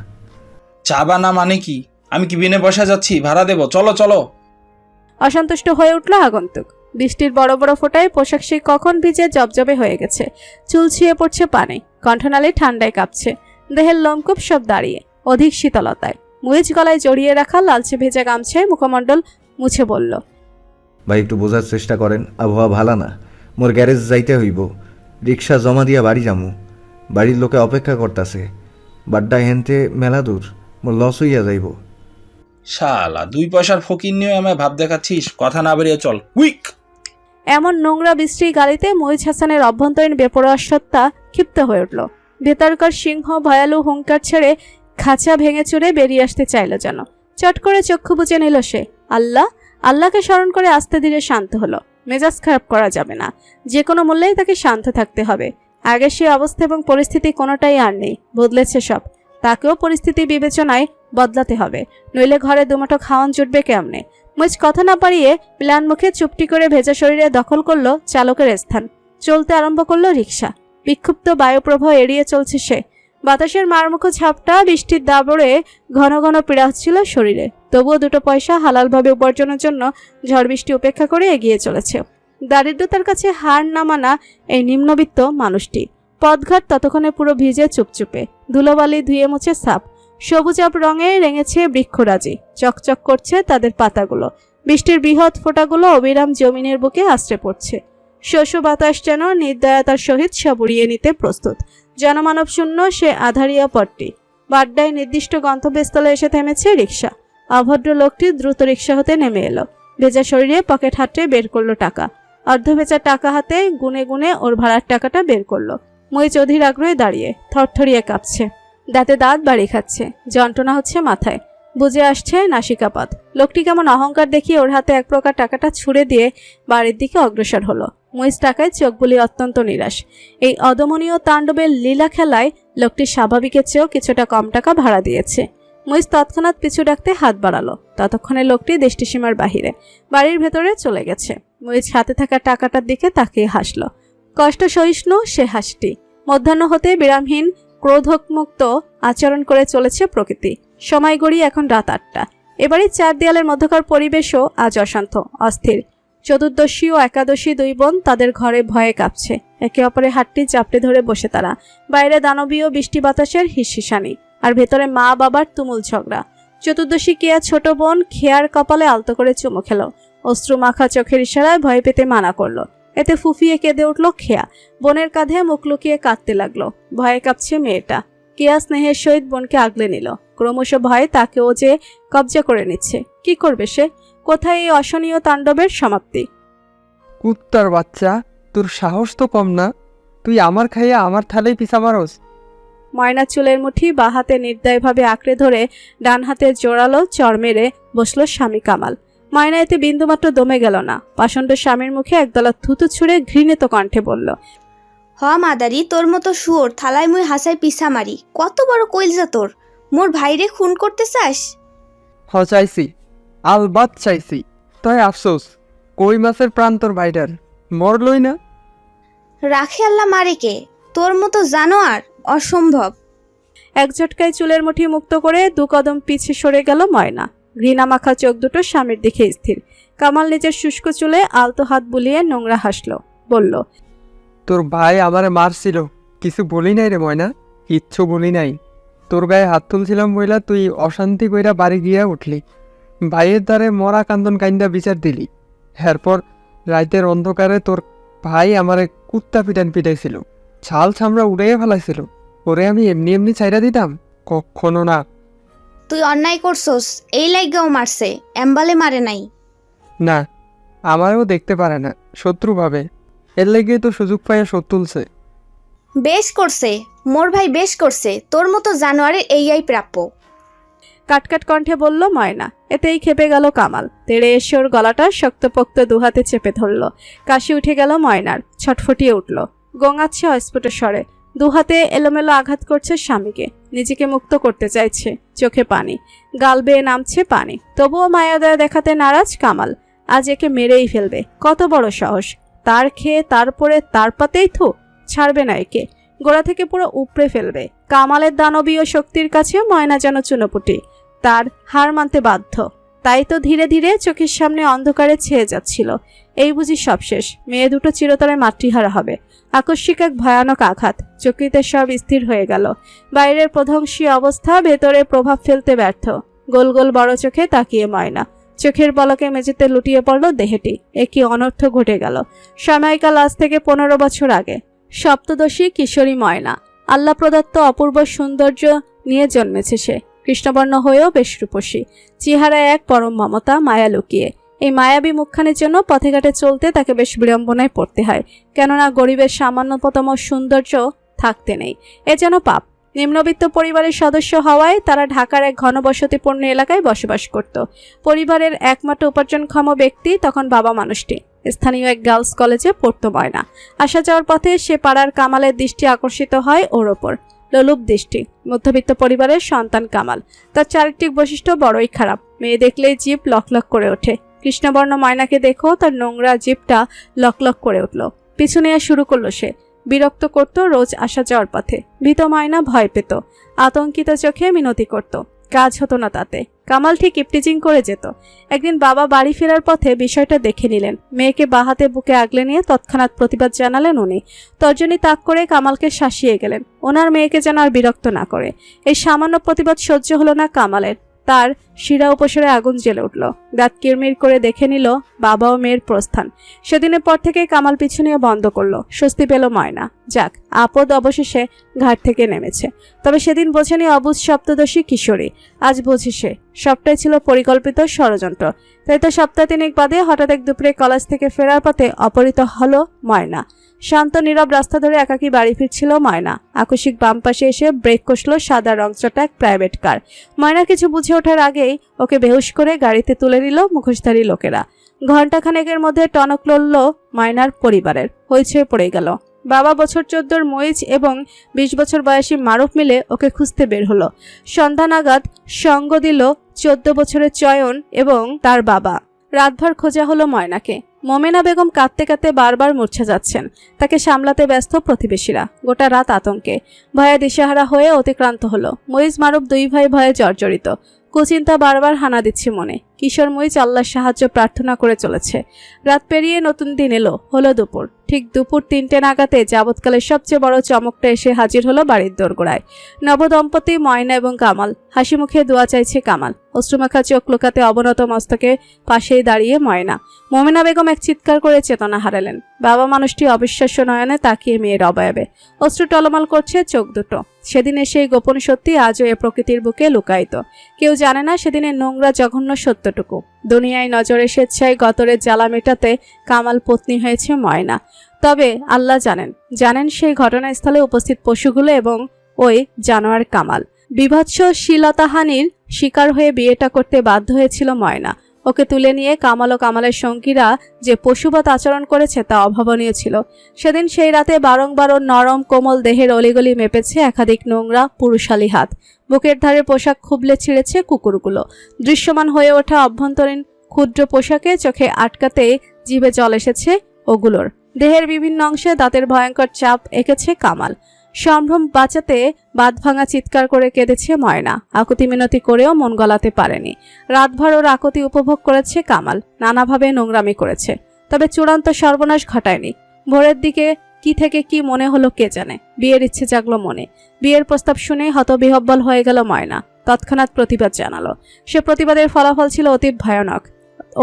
J: চাবা না মানে কি? আমি কি বিনে পয়সা যাচ্ছি? ভাড়া দেব, চলো চলো।
A: অসন্তুষ্ট হয়ে উঠল আগন্তুক। বৃষ্টির বড় বড় ফোঁটায় পোশাক সেই কখন ভিজে জবজবে হয়ে গেছে। চুল ছিঁয়ে পড়ছে পানি, কণ্ঠনালী ঠান্ডায় কাঁপছে, দেহের লোমকূপ সব দাঁড়িয়ে অধিক শীতলতায়। মুইজ গলায় জড়িয়ে রাখা লালচে ভেজা গামছায় মুখমণ্ডল মুছে বলল,
C: ভাই একটু বোঝার চেষ্টা করেন, আবহাওয়া ভালো না। মোর গ্যারেজ যাইতে হইব, রিক্সা জমা দিয়া বাড়ি যামু। বাড়ির লোকে অপেক্ষা করতাছে, বাড্ডা হেনতে মেলা দূর, মোর লস হইয়া যাইব।
J: শালা 2 পয়সার ফকির নিয়ে আমায় ভাব দেখাচ্ছিস, কথা না বেরিয়ে চল কুইক।
A: এমন নোংরা বৃষ্টি গালিতে মুইজ হাসানের অভ্যন্তরীণ বেপরোয়া সত্তা ক্ষিপ্ত হয়ে উঠল। ভেতরকার সিংহ ভয়ালু হুঙ্কার ছেড়ে খাঁচা ভেঙে চুরে বেরিয়ে আসতে চাইল যেন। চট করে চক্ষু বুজে নিল সে। আল্লাহকে স্মরণ করে আস্তে ধীরে শান্ত হলো। মেজাজ খারাপ করা যাবে না, যে কোনো মূল্যেই তাকে শান্ত থাকতে হবে। আগে সে অবস্থা এবং পরিস্থিতি কোনোটাই আর নেই, বদলেছে সব। তাকেও পরিস্থিতি বিবেচনায় বদলাতে হবে, নইলে ঘরে দুমুঠো খাওয়ান জুটবে কেমনে। মুইজ কথা না পারিয়ে প্লান মুখে চুপটি করে ভেজা শরীরে দখল করলো চালকের স্থান। চলতে আরম্ভ করলো রিক্সা। বিক্ষুব্ধ বায়ুপ্রবাহ এড়িয়ে চলছে সে। বাতাসের মারমুখো ঝাপটা বৃষ্টির দাবড়ে ঘন ঘন পীড়া হচ্ছিল শরীরে। তবুও 2 পয়সা হালালভাবে উপার্জনের জন্য ঝড় বৃষ্টি উপেক্ষা করে এগিয়ে চলেছে। দারিদ্রতার কাছে হার না মানা এই নিম্নবিত্ত মানুষটি। পথঘাট ততক্ষণে পুরো ভিজে চুপচুপে, ধুলোবালি ধুয়ে মুছে সাপ। সবুজাব রঙে রেঙেছে বৃক্ষরাজি, চকচক করছে তাদের পাতাগুলো। বৃষ্টির বৃহৎ ফোঁটাগুলো অবিরাম জমিনের বুকে আশ্রে পড়ছে। শস্য বাতাস যেন নির্দয়তার সহিত সব উড়িয়ে নিতে প্রস্তুত। জনমানব শূন্য সে আধারিয়া পথটি। বাড্ডায় নির্দিষ্ট গন্তব্যস্থলে এসে থেমেছে রিক্সা। অভদ্র লোকটি দ্রুত রিক্সা হতে নেমে এলো। ভেজা শরীরে পকেট হাতে বের করলো টাকা। অর্ধভেজা টাকা হাতে গুনে গুনে ওর ভাড়ার টাকাটা বের করলো। মুইজ অধীর আগ্রহে দাঁড়িয়ে, থরথরিয়ে কাঁপছে, দাঁতে দাঁত বাড়ি খাচ্ছে, যন্ত্রণা হচ্ছে মাথায়, বুঝে আসছে নাসিকাপাত। লোকটি কেমন অহংকার দেখিয়ে ওর হাতে এক প্রকার টাকাটা ছুড়ে দিয়ে বাড়ির দিকে অগ্রসর হলো। মুইজ টাকায় চোখ বুলি অত্যন্ত নিরাশ। এই অদমনীয় তাণ্ডবের লীলা খেলায় লোকটি স্বাভাবিকের চেয়েও কিছুটা কম টাকা ভাড়া দিয়েছে। মুইজ তৎক্ষণাৎ পিছু ডাকতে হাত বাড়ালো। ততক্ষণে লোকটি দৃষ্টিসীমার বাহিরে, বাড়ির ভেতরে চলে গেছে। মুইজ হাতে থাকা টাকাটার দিকে তাকিয়ে হাসলো। কষ্ট সহিষ্ণু সে হাসটি। মধ্যাহ্ন হতে বিরামহীন ক্রোধমুক্ত আচরণ করে চলেছে প্রকৃতি। সময় গড়িয়ে এখন রাত 8টা। এবারই 4 দেয়ালের মধ্যকার পরিবেশও আজ অশান্ত, অস্থির। চতুর্দশী ও একাদশী 2 বোন তাদের ঘরে ভয়ে কাঁপছে। একে অপরের হাতটি চাপড়ে ধরে বসে তারা। বাইরে দানবীয় বৃষ্টি বাতাসের হিসহিসানি, আর ভেতরে মা বাবার তুমুল ঝগড়া। চতুর্দশী কেয়া ছোট বোন খেয়ার কপালে আলতো করে চুমু খেলো। অশ্রু মাখা চোখের ইশারায় ভয় পেতে মানা করলো। এতে ফুফিয়ে কেঁদে উঠল খেয়া। বোনের কাঁধে মুখ লুকিয়ে কাঁদতে লাগলো। ভয়ে কাঁপছে মেয়েটা। কেয়া স্নেহের সহিত বোনকে আগলে নিল। ক্রমশ ভয় তাকেও যে কবজা করে নিচ্ছে। কি করবে সে? কোথায় এই অসহনীয় তাণ্ডবের সমাপ্তি?
K: কুত্তার বাচ্চা, তোর সাহস তো কম না, তুই আমার খাইয়া আমার থালেই পিছা মারস।
A: ময়না চুলের মুঠি বা হাতে নির্দয়ভাবে আঁকড়ে ধরে ডান হাতে জোরালো চড় মেরে বসলো স্বামী কামাল। ময়না এতে বিন্দুমাত্র দমে গেল না। পাষণ্ড স্বামীর মুখে একদলা থুতু ছুঁড়ে ঘৃণিত কণ্ঠে বলল,
L: হ মাদারি, তোর মতো শুয়োর থালায় মুই হাসাই পিছা মারি। কত বড় কইলজা তোর! মোর ভাইরে খুন করতে চাস?
K: চাইছি, আলবাত চাইছি। তাই আফসোস, কই মাছের প্রাণ তোর বাইরের মরলই না।
L: রাখে আল্লাহ মারে কে? তোর মতো জানোয়ার, অসম্ভব।
A: এক ঝটকায় চুলের মুঠি মুক্ত করে 2 কদম পিছে সরে গেল ময়না। ঘৃণা মাখা চোখ দুটো স্বামীর দিকে স্থির। কামাল নিজের শুষ্ক চুলে আলতো হাত বুলিয়ে নোংরা হাসলো, বলল,
K: তোর ভাই আমারে মারছিল, কিছু বলি নাই রে ময়না, কিচ্ছু বলি নাই। তোর গায়ে হাত তুলছিলাম বইলা তুই অশান্তি কইরা বাড়ি গিয়া উঠলি। ভাইয়ের দ্বারে মরা কান্দন কাইন্দা বিচার দিলি। এরপর রাইতের অন্ধকারে তোর ভাই আমারে কুত্তা পিটান পিটাইছিল, ছাল ছামড়া উড়াইয়া ফেলাইছিল। ওরে আমি এমনি এমনি ছাইরা দিতাম? কখনো না।
L: তুই অন্যায় করছস, এই লাইগাও মারছে, এম্বালে মারে নাই।
K: না, আমারও দেখতে পারে না, শত্রু ভাবে। এর লেগে তো সুযোগ পাইয়া শোধ তুলছে।
L: বেশ করছে, মোর ভাই বেশ করছে। তোর মতো জানোয়ারের এইয়াই প্রাপ্য।
A: কাটকাট কণ্ঠে বলল ময়না। এতেই খেপে গেল কামাল। তেড়ে এসে ওর গলাটা শক্তপোক্ত 2 হাতে চেপে ধরল। কাশি উঠে গেল ময়নার, ছটফটিয়ে উঠল। গোঙাচ্ছে অস্ফুট স্বরে। 2 হাতে এলোমেলো আঘাত করছে স্বামীকে। নিজেকে মুক্ত করতে চাইছে। চোখে পানি, গাল বেয়ে নামছে পানি। তবুও মায়াদয়া দেখাতে নারাজ কামাল। আজ একে মেরেই ফেলবে। কত বড় সাহস! তার খেয়ে তারপরে তার পাতেই থু, ছাড়বে না একে। গোড়া থেকে পুরো উপড়ে ফেলবে। কামালের দানবীয় শক্তির কাছে ময়না যেন চুনোপুটি। তার হার মানতে বাধ্য। তাই তো ধীরে ধীরে চোখের সামনে অন্ধকারে ছেয়ে যাচ্ছিল। এই বুঝি সব শেষ, মেয়ে দুটো চিরতরে মাতৃহারা হবে। আকস্মিক এক ভয়ানক আঘাত, চকিতে সব স্থির হয়ে গেল। বাইরের প্রধ্বংসী অবস্থা ভেতরে প্রভাব ফেলতে ব্যর্থ। গোল গোল বড় চোখে তাকিয়ে ময়না, চোখের পলকে মেঝেতে লুটিয়ে পড়ল দেহটি। একই অনর্থ ঘটে গেল। সময়কাল আজ থেকে 15 বছর আগে। সপ্তদশী কিশোরী ময়না, আল্লাহ প্রদত্ত অপূর্ব সৌন্দর্য নিয়ে জন্মেছে সে। কৃষ্ণবর্ণ হয়েও বেশ রূপসী, চেহারায় এক পরম মমতা, মায়া লুকিয়ে। এই মায়াবী মুখখানের জন্য পথে ঘাটে চলতে তাকে বেশ বিড়ম্বনায় পড়তে হয়, কেননা গরিবের সামান্যতম সৌন্দর্য থাকতে নেই, এ যেন পাপ। নিম্নবিত্ত পরিবারের সদস্য হওয়ায় তারা ঢাকার এক ঘনবসতিপূর্ণ এলাকায় বসবাস করত। পরিবারের একমাত্র উপার্জনক্ষম ব্যক্তি তখন বাবা মানুষটি। স্থানীয় এক গার্লস কলেজে পড়তো ময়না। আসা যাওয়ার পথে সে পাড়ার কামালের দৃষ্টি আকর্ষিত হয় ওর ওপর। লোলুপ দৃষ্টি। মধ্যবিত্ত পরিবারের সন্তান কামাল। তার চারিত্রিক বৈশিষ্ট্য বড়ই খারাপ। মেয়ে দেখলেই জিভ লকলক করে ওঠে। কৃষ্ণবর্ণ ময়নাকে দেখো তার নোংরা জিভটা লকলক করে উঠল। পিছু নেওয়া শুরু করলো সে। বিরক্ত করত রোজ আসা যাওয়ার পথে। ভীত ময়না ভয় পেত। আতঙ্কিত চোখে মিনতি করত। কাজ হতো না তাতে। কামাল ঠিক ইপটিজিং করে যেত। একদিন বাবা বাড়ি ফেরার পথে বিষয়টা দেখে নিলেন। মেয়েকে বাহাতে বুকে আগলে নিয়ে তৎক্ষণাৎ প্রতিবাদ জানালেন উনি। তর্জনী তাক করে কামালকে শাসিয়ে গেলেন, ওনার মেয়েকে যেন আর বিরক্ত না করে। এই সামান্য প্রতিবাদ সহ্য হলো না কামালের। তার শিরা উপসরে আগুন জ্বলে উঠল। দাঁত কিরমির করে দেখে নিল বাবা ও মেয়ের প্রস্থান। সেদিনের পর থেকে কামাল পিছু নিয়ে বন্ধ করলো। স্বস্তি পেল ময়না। যাক, আপদ অবশেষে ঘাট থেকে নেমেছে। তবে সেদিন বোঝেনি অবুঝ সপ্তদশী কিশোরী। আজ বোঝে সে সবটাই ছিল পরিকল্পিত ষড়যন্ত্র। তাই তো সপ্তাহ তিনেক বাদে হঠাৎ এক দুপুরে কলেজ থেকে ফেরার পথে অপহৃত হলো ময়না। শান্ত নীরব রাস্তা ধরে একাকী বাড়ি ফিরছিল ময়না। আকস্মিক বাম পাশে এসে ব্রেক কষল সাদা রংচটা এক প্রাইভেট কার। ময়না কিছু বুঝে ওঠার আগেই ওকে বেহুশ করে গাড়িতে তুলে নিল মুখোশধারী লোকেরা। ঘণ্টাখানেকের মধ্যে টনক লড়ল ময়নার পরিবারের। হইচই পড়ে গেল। বাবা বছর 14 মইজ এবং 20 বছর বয়সী মারুফ মিলে ওকে খুঁজতে বের হলো। সন্ধ্যা নাগাদ সঙ্গ দিল 14 বছরের চয়ন এবং তার বাবা। রাতভর খোঁজা হলো ময়নাকে। মোমেনা বেগম কাঁদতে কাঁদতে বারবার মূর্ছা যাচ্ছেন। তাকে সামলাতে ব্যস্ত প্রতিবেশীরা। গোটা রাত আতঙ্কে ভয়ে দিশেহারা হয়ে অতিক্রান্ত হলো। মইজ মারুফ দুই ভাই ভয়ে জর্জরিত। কুচিন্তা বারবার হানা দিচ্ছে মনে। কিশোর মইজ আল্লাহর সাহায্য প্রার্থনা করে চলেছে। রাত পেরিয়ে নতুন দিন এলো। হলো দুপুর। ঠিক দুপুর 3টে নাগাদে যাবৎকালের সবচেয়ে বড় চমকটা এসে হাজির হলো বাড়ির দোরগোড়ায়। নবদম্পতি ময়না এবং কামাল। হাসি মুখে দোয়া চাইছে কামাল। অশ্রুমাখা চোখ লুকাতে অবনত মস্তকে পাশেই দাঁড়িয়ে ময়না। মোমেনা বেগম এক চিৎকার করে চেতনা হারালেন। বাবা মানুষটি অবিশ্বাস্য নয়নে তাকিয়ে মেয়ের অবয়বে। অশ্রু টলমল করছে চোখ দুটো। সেদিনের সেই গোপন সত্যি আজও এ প্রকৃতির বুকে লুকায়িত। কেউ জানে না সেদিনের নোংরা জঘন্য সত্যটুকু। দুনিয়ায় নজরে স্বেচ্ছায় গতরের জ্বালা মেটাতে কামাল পত্নী হয়েছে ময়না। তবে আল্লাহ জানেন সেই ঘটনাস্থলে উপস্থিত পশুগুলো এবং ওই জানোয়ার কামাল। বিভৎস শ্লীলতাহানির শিকার হয়ে বিয়েটা করতে বাধ্য হয়েছিল ময়না। ওকে তুলে নিয়ে কামাল ও কামালের সঙ্গীরা যে পশুবৎ আচরণ করেছে তা অভাবনীয় ছিল। সেদিন সেই রাতে বারংবার নরম কোমল দেহের অলিগলি মেপেছে একাধিক নোংরা পুরুষালী হাত। বুকের ধারে পোশাক খুবলে ছিঁড়েছে কুকুরগুলো। দৃশ্যমান হয়ে ওঠা অভ্যন্তরীণ ক্ষুদ্র পোশাকে চোখে আটকাতে জিভে জল এসেছে ওগুলোর। দেহের বিভিন্ন অংশে দাঁতের ভয়ঙ্কর চাপ এঁকেছে কামাল। সম্ভ্রম বাঁচাতে বাঁধ ভাঙা চিৎকার করে কেঁদেছে ময়না। আকুতি মিনতি করেও মন গলাতে পারেনি। রাতভর ওর আকুতি উপভোগ করেছে কামাল। নানাভাবে নোংরামি করেছে, তবে চূড়ান্ত সর্বনাশ ঘটায়নি। ভোরের দিকে কি থেকে কি মনে হলো কে জানে। বিয়ের ইচ্ছে জাগলো মনে। বিয়ের প্রস্তাব শুনে হতবিহ্বল হয়ে গেল ময়না। তৎক্ষণাৎ প্রতিবাদ জানালো। সে প্রতিবাদের ফলাফল ছিল অতি ভয়ানক।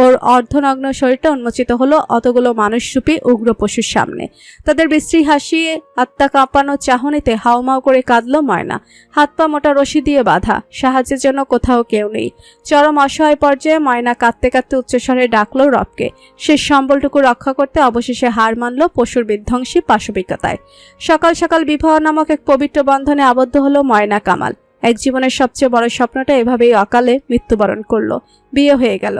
A: ওর অর্ধনগ্ন শরীরটা উন্মোচিত হলো অতগুলো মানুষরূপী উগ্র পশুর সামনে। তাদের বিশ্রী হাসি, আত্মা কাঁপানো চাহনিতে হাউমাউ করে কাঁদল ময়না। হাত পা মোটা রশি দিয়ে বাঁধা। সাহায্যের জন্য কোথাও কেউ নেই। চরম অসহায় পর্যায়ে ময়না কাঁদতে কাঁদতে উচ্চস্বরে ডাকলো রবকে। শেষ সম্বলটুকু রক্ষা করতে অবশেষে হার মানল পশুর বিধ্বংসী পাশবিকতায়। সকাল সকাল বিবাহ নামক এক পবিত্র বন্ধনে আবদ্ধ হলো ময়না কামাল। এক জীবনের সবচেয়ে বড় স্বপ্নটা এভাবেই অকালে মৃত্যুবরণ করলো। বিয়ে হয়ে গেল।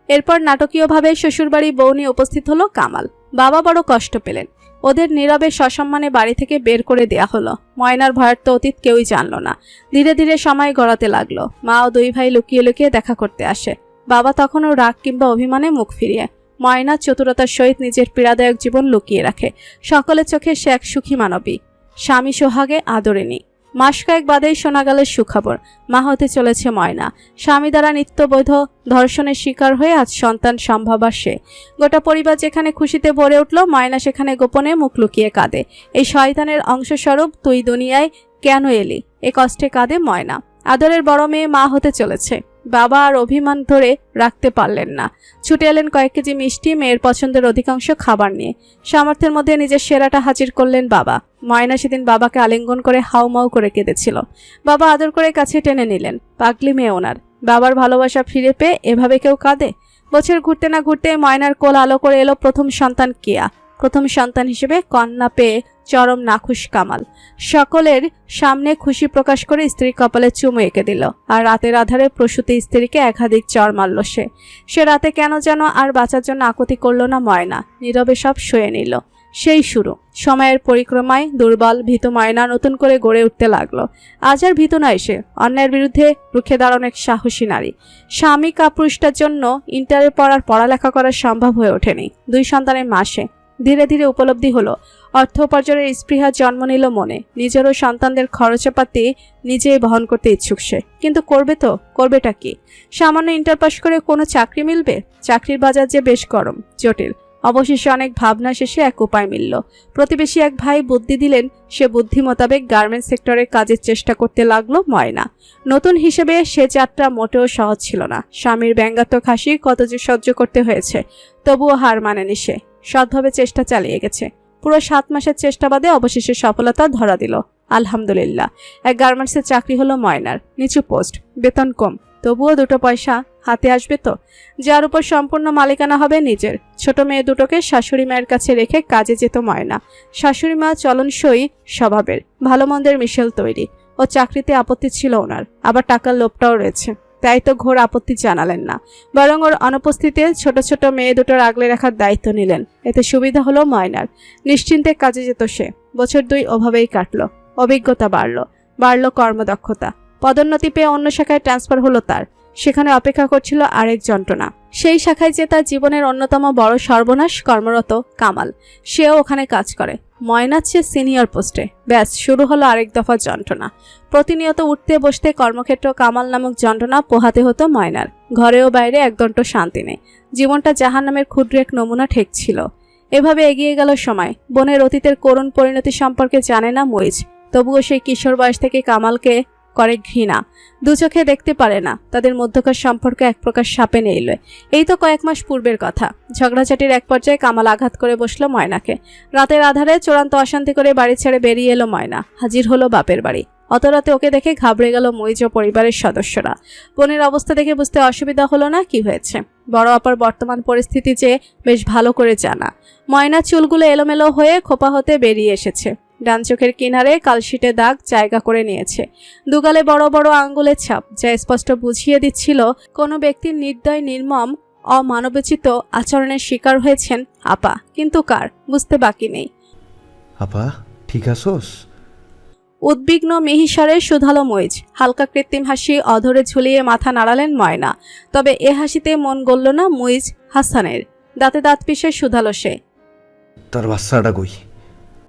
A: এরপর নাটকীয়ভাবে শ্বশুরবাড়ি বউ নিয়ে উপস্থিত হলো কামাল। বাবা বড় কষ্ট পেলেন। ওদের নীরবে সসম্মানে বাড়ি থেকে বের করে দেয়া হলো। ময়নার ভয়ার্ত অতীত কেউই জানল না। ধীরে ধীরে সময় গড়াতে লাগলো। মা ও দুই ভাই লুকিয়ে লুকিয়ে দেখা করতে আসে। বাবা তখনও রাগ কিংবা অভিমানে মুখ ফিরিয়ে। ময়না চতুরতার সহিত নিজের পীড়াদায়ক জীবন লুকিয়ে রাখে। সকলের চোখে সে এক সুখী মানবী, স্বামী সোহাগে আদরিনী। মাস কয়েক বাদেই শোনা গেল সুখবর, মা হতে চলেছে ময়না। স্বামী দ্বারা নিত্যবৈধ ধর্ষণের শিকার হয়ে আজ সন্তান সম্ভবা সে। গোটা পরিবার যেখানে খুশিতে ভরে উঠল, ময়না সেখানে গোপনে মুখ লুকিয়ে কাঁদে। এই শয়তানের অংশস্বরূপ তুই দুনিয়ায় কেন এলি, এ কষ্টে কাঁদে ময়না। আদরের বড় মেয়ে মা হতে চলেছে। বাবা আর অভিমান ধরে রাখতে পারলেন না, ছুটে এলেন কয়েক কেজি মিষ্টি, মেয়ের পছন্দের অধিকাংশ খাবার নিয়ে। সামর্থ্যের মধ্যে নিজের সেরাটা হাজির করলেন বাবা। ময়না সেদিন বাবাকে আলিঙ্গন করে হাউমাউ করে কেঁদেছিল। বাবা আদর করে কাছে টেনে নিলেন। পাগলি মেয়ে ওনার, বাবার ভালোবাসা ফিরে পেয়ে এভাবে কেউ কাঁদে? বছর ঘুরতে না ঘুরতে ময়নার কোল আলো করে এলো প্রথম সন্তান কেয়া। প্রথম সন্তান হিসেবে কন্যা পেয়ে চরম নাখুশ কামাল। সকলের সামনে খুশি প্রকাশ করে স্ত্রীর কপালে চুমু এঁকে দিল। আর রাতের আধারে প্রসূতি স্ত্রীকে একাধিক চর মারল সে রাতে কেন যেন আর বাঁচার জন্য আকুতি করল না ময়না, নীরবে সব সয়ে নিল। সেই শুরু। সময়ের পরিক্রমায় দুর্বল ভীতু ময়না নতুন করে গড়ে উঠতে লাগলো। আজ আর ভীতু নয় সে, অন্যায়ের বিরুদ্ধে রুখে দাঁড়ানো এক সাহসী নারী। স্বামী কাপুরুষটার জন্য ইন্টারে পড়ালেখা করা সম্ভব হয়ে ওঠেনি। 2 সন্তানের মাসে ধীরে ধীরে উপলব্ধি হলো, অর্থ উপার্জনের স্পৃহা জন্ম নিল মনে। নিজেরও সন্তানদের খরচাপাতি নিজেই বহন করতে ইচ্ছুক সে। কিন্তু করবেটা কি? সামান্য ইন্টার পাস করে কোনো চাকরি মিলবে? চাকরির বাজার যে বেশ গরম, জটিল। অবশেষে অনেক ভাবনা শেষে এক উপায় মিলল। প্রতিবেশী এক ভাই বুদ্ধি দিলেন, সে বুদ্ধি মোতাবেক গার্মেন্টস সেক্টরে কাজের চেষ্টা করতে লাগলো ময়না। নতুন হিসেবে সে যাত্রা মোটেও সহজ ছিল না। স্বামীর ব্যঙ্গাত্মক হাসি কত যে সহ্য করতে হয়েছে, তবুও হার মানেনি সে। সৎভাবে চেষ্টা চালিয়ে গেছে। পুরো 7 মাসের চেষ্টা বাদে অবশেষে সফলতা ধরা দিল। আলহামদুলিল্লাহ, এক গার্মেন্টসের চাকরি হলো ময়নার। নিচু পোস্ট, বেতন কম, তবুও 2 পয়সা হাতে আসবে তো, যার উপর সম্পূর্ণ মালিকানা হবে নিজের। ছোট মেয়ে দুটোকে শাশুড়ি মায়ের কাছে রেখে কাজে যেত ময়না। শাশুড়ি মা চলনসই স্বভাবের, ভালো মন্দের মিশেল তৈরি। ও চাকরিতে আপত্তি ছিল ওনার, আবার টাকার লোভটাও রয়েছে, তাই তো ঘোর আপত্তি জানালেন না। বরং ওর অনুপস্থিতিতে ছোট ছোট মেয়ে দুটোর আগলে রাখার দায়িত্ব নিলেন। এতে সুবিধা হলো ময়নার, নিশ্চিন্তে কাজে যেত সে। বছর 2 ওভাবেই কাটলো। অভিজ্ঞতা বাড়লো কর্মদক্ষতা। পদোন্নতি পেয়ে অন্য শাখায় ট্রান্সফার হলো তার। সেখানে অপেক্ষা করছিল আরেক যন্ত্রণা। সেই শাখায় যে তার জীবনের অন্যতম বড় সর্বনাশ কর্মরত কামাল, সেও ওখানে কাজ করে ময়নার চেয়ে সিনিয়র পোস্টে। ব্যাস, শুরু হলো আরেক দফা যন্ত্রণা। প্রতিনিয়ত উঠতে বসতে কর্মক্ষেত্র কামাল নামক যন্ত্রণা পোহাতে হতো ময়নার। ঘরেও বাইরে একদণ্ড শান্তি নেই। জীবনটা জাহান্নামের ক্ষুদ্র এক নমুনা ঠেকছিল। এভাবে এগিয়ে গেল সময়। বোনের অতীতের করুণ পরিণতি সম্পর্কে জানে না মইজ, তবুও সেই কিশোর বয়স থেকে কামালকে করে ঘৃণা। 2 চোখে দেখতে পারে না। তাদের মধ্যকার সম্পর্ক এক প্রকার সাপে নেইল। এই তো কয়েক মাস পূর্বের কথা। ঝগড়াঝাটির এক পর্যায়ে কামাল আঘাত করে বসলো ময়নাকে। রাতের আধারে চূড়ান্ত অশান্তি করে বাড়ি ছেড়ে বেরিয়ে এলো ময়না। হাজির হলো বাপের বাড়ি। অত রাতে ওকে দেখে ঘাবড়ে গেল মইজ ও পরিবারের সদস্যরা। বোনের অবস্থা দেখে বুঝতে অসুবিধা হলো না কি হয়েছে। বড় আপার বর্তমান পরিস্থিতি যে বেশ ভালো করে জানা। ময়না চুলগুলো এলোমেলো হয়ে খোপা হতে বেরিয়ে এসেছে। ডান চোখের কিনারে কালশিটে দাগ জায়গা করে নিয়েছে। দুগালে বড় বড় আঙ্গুলের ছাপ, যা স্পষ্ট বুঝিয়ে দিচ্ছিল কোনো ব্যক্তির নির্দয় নির্মম অমানবোচিত আচরণের শিকার হয়েছেন আপা। কিন্তু কার, বুঝতে বাকি নেই।
C: আপা ঠিক আছোস?
A: উদ্বিগ্ন মিহিস্বরে শুধালো মইজ। হালকা কৃত্রিম হাসি অধরে ঝুলিয়ে মাথা নাড়ালেন ময়না। তবে এ হাসিতে মন গলল না মইজ হাসানের। দাঁতে দাঁত পিষে শুধালো সে,
C: তোর বাচ্চাটা কই?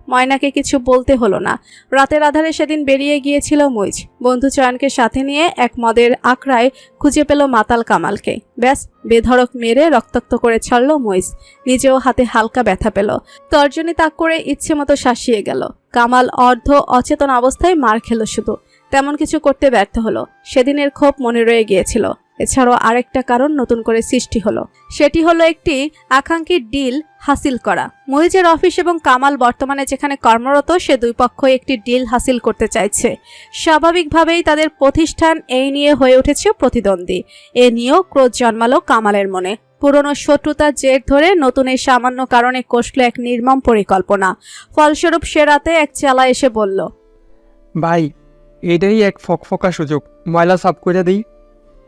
A: ময়নাকে কিছু বলতে হলো না। রাতের আধারে সেদিন বেরিয়ে গিয়েছিল মইজ। বন্ধু চয়নকে সাথে নিয়ে এক মদের আখড়ায় খুঁজে পেল মাতাল কামালকে। ব্যাস, বেধড়ক মেরে রক্তাক্ত করে ছাড়ল মইজ। নিজেও হাতে হালকা ব্যথা পেল। তর্জনী তাক করে ইচ্ছে মতো শাসিয়ে গেল। কামাল অর্ধ অচেতন অবস্থায় মার খেল শুধু। তেমন কিছু করতে ব্যর্থ হলো। সেদিনের ক্ষোভ মনে রয়ে গিয়েছিল। এছাড়াও আরেকটা কারণ নতুন করে সৃষ্টি হলো। সেটি হলো একটি আকাঙ্ক্ষী ডিল হাসিল করা। মহিজের অফিস এবং কামাল বর্তমানে যেখানে কর্মরত, সে 2 পক্ষই একটি ডিল হাসিল করতে চাইছে। স্বাভাবিকভাবেই তাদের প্রতিষ্ঠান এই নিয়ে হয়ে উঠেছে প্রতিদ্বন্দ্বী। এ নিয়েও ক্রোধ জন্মালো কামালের মনে। পুরনো শত্রুতার জের ধরে নতুন এই সামান্য কারণে কষল এক নির্মম পরিকল্পনা। ফলস্বরূপ সে রাতে এক চেলা এসে বলল,
K: ভাই, এটাই এক ফকফকা সুযোগ, ময়লা সাফ করে দিই।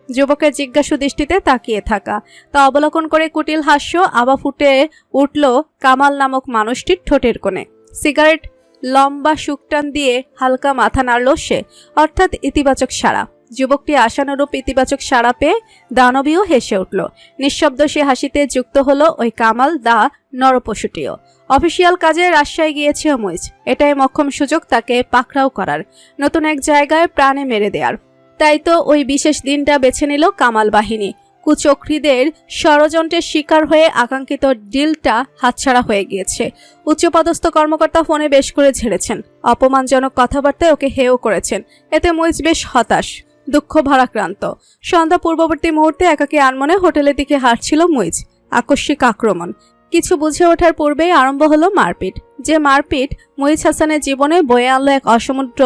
A: যুবকের জিজ্ঞাসু দৃষ্টিতে তাকিয়ে থাকা, তা অবলোকন করে কুটিল হাস্য আবা ফুটে উঠল কামাল নামক মানুষটির ঠোঁটের কোণে। সিগারেট লম্বা শুকটান দিয়ে হালকা মাথা নাড়ল সে, অর্থাৎ ইতিবাচক সাড়া। যুবকটি আশানুরূপ ইতিবাচক সাড়া পেয়ে দানবীয় হেসে উঠল। নিঃশব্দ সে হাসিতে যুক্ত হলো ওই কামাল দা নরপশুটিও। অফিসিয়াল কাজে রাজশাহী গিয়েছে মুইজ। এটাই মক্ষম সুযোগ তাকে পাকড়াও করার, নতুন এক জায়গায় প্রাণে মেরে দেয়ার। তাই তো ওই বিশেষ দিনটা বেছে নিল কামাল বাহিনী। কুচক্রীদের ষড়যন্ত্রের শিকার হয়ে আকাঙ্ক্ষিত ডিলটা হাতছাড়া হয়ে গিয়েছে। উচ্চপদস্থ কর্মকর্তা ফোনে বেশ করে ঝেড়েছেন, অপমানজনক কথাবার্তায় ওকে হেয় করেছেন। এতে মুইজ বেশ হতাশ, দুঃখ ভারাক্রান্ত। সন্ধ্যা পূর্ববর্তী মুহূর্তে একাকী আনমনে হোটেলের দিকে হাঁটছিল মুইজ। আকস্মিক আক্রমণ, কিছু বুঝে ওঠার পূর্বেই আরম্ভ হলো মারপিট। যে মারপিট মুইজ হাসানের জীবনে বয়ে আনলো এক অসমুদ্র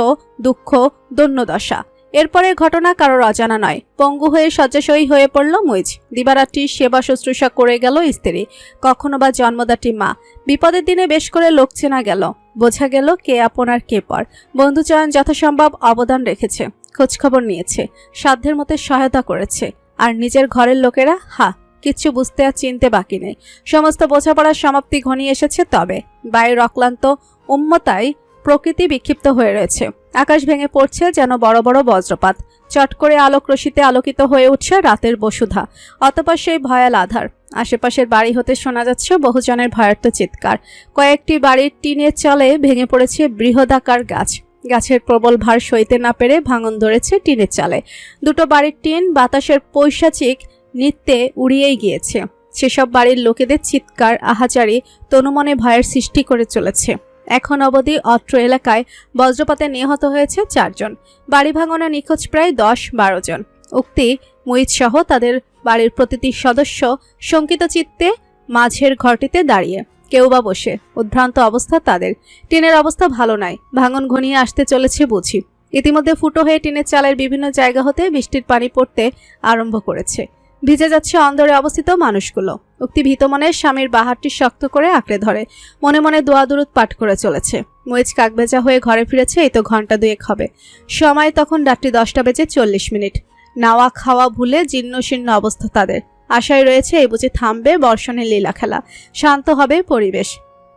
A: দুঃখ, দৈন্যদশা। এরপরের ঘটনা কারোর অজানা নয়। পঙ্গু হয়ে শয্যাশয়ী হয়ে পড়ল মুইজ। দিবারাত্রি সেবা শুশ্রূষা করে গেল স্ত্রী, কখনো বা জন্মদাত্রী মা। বিপদের দিনে বেশ করে লোক চেনা গেল, বোঝা গেল কে আপন আর কে পর। বন্ধুচয়ন যথাসম্ভব অবদান রেখেছে, খোঁজখবর নিয়েছে, সাধ্যের মতো সহায়তা করেছে। আর নিজের ঘরের লোকেরা কিচ্ছু বুঝতে আর চিনতে বাকি নেই। সমস্ত বোঝাপড়ার সমাপ্তি ঘনিয়ে এসেছে। তবে বাইরের অক্লান্ত উম্মতায় প্রকৃতি বিক্ষিপ্ত হয়ে রয়েছে। আকাশ ভেঙে পড়ছে যেন বড় বড় বজ্রপাত। চট করে আলোক রশিতে আলোকিত হয়ে উঠছে রাতের বসুধা। অতঃপর সেই ভয়াল আধার। আশেপাশের বাড়ি হতে শোনা যাচ্ছে বহুজনের ভয়ার্ত চিৎকার। কয়েকটি বাড়ির টিনের চালে ভেঙে পড়েছে বৃহদাকার গাছ। গাছের প্রবল ভার সইতে না পেরে ভাঙন ধরেছে টিনের চালে। দুটো বাড়ির টিন বাতাসের পৈশাচিক নৃত্যে উড়িয়েই গিয়েছে। সেসব বাড়ির লোকেদের চিৎকার আহাজারি তনুমনে ভয়ের সৃষ্টি করে চলেছে। এখন অবধি অত্র এলাকায় বজ্রপাতে নিহত হয়েছে 4 জন। বাড়ি ভাঙনে নিখোঁজ প্রায় 10-12 জন। উক্তি মুইজ সহ তাদের বাড়ির প্রতিটি সদস্য শঙ্কিত চিত্তে মাঝের ঘরটিতে দাঁড়িয়ে, কেউ বা বসে। উদ্ভ্রান্ত অবস্থা তাদের। টিনের অবস্থা ভালো নয়, ভাঙন ঘনিয়ে আসতে চলেছে বুঝি। ইতিমধ্যে ফুটো হয়ে টিনের চালের বিভিন্ন জায়গা হতে বৃষ্টির পানি পড়তে আরম্ভ করেছে। ভিজে যাচ্ছে অন্দরে অবস্থিত মানুষগুলো। উক্তি ভীত মনে স্বামীর বাহারটি শক্ত করে আঁকড়ে ধরে মনে মনে দোয়া দুরুদ পাঠ করে চলেছে। মুইজ কাকভেজা হয়ে ঘরে ফিরেছে এই তো ঘন্টা 2 হবে। সময় তখন রাত্রি 10:40। নাওয়া খাওয়া ভুলে জীর্ণশীর্ণ অবস্থা তাদের। আশায় রয়েছে এই বুঝি থামবে বর্ষণের লীলা খেলা, শান্ত হবে পরিবেশ।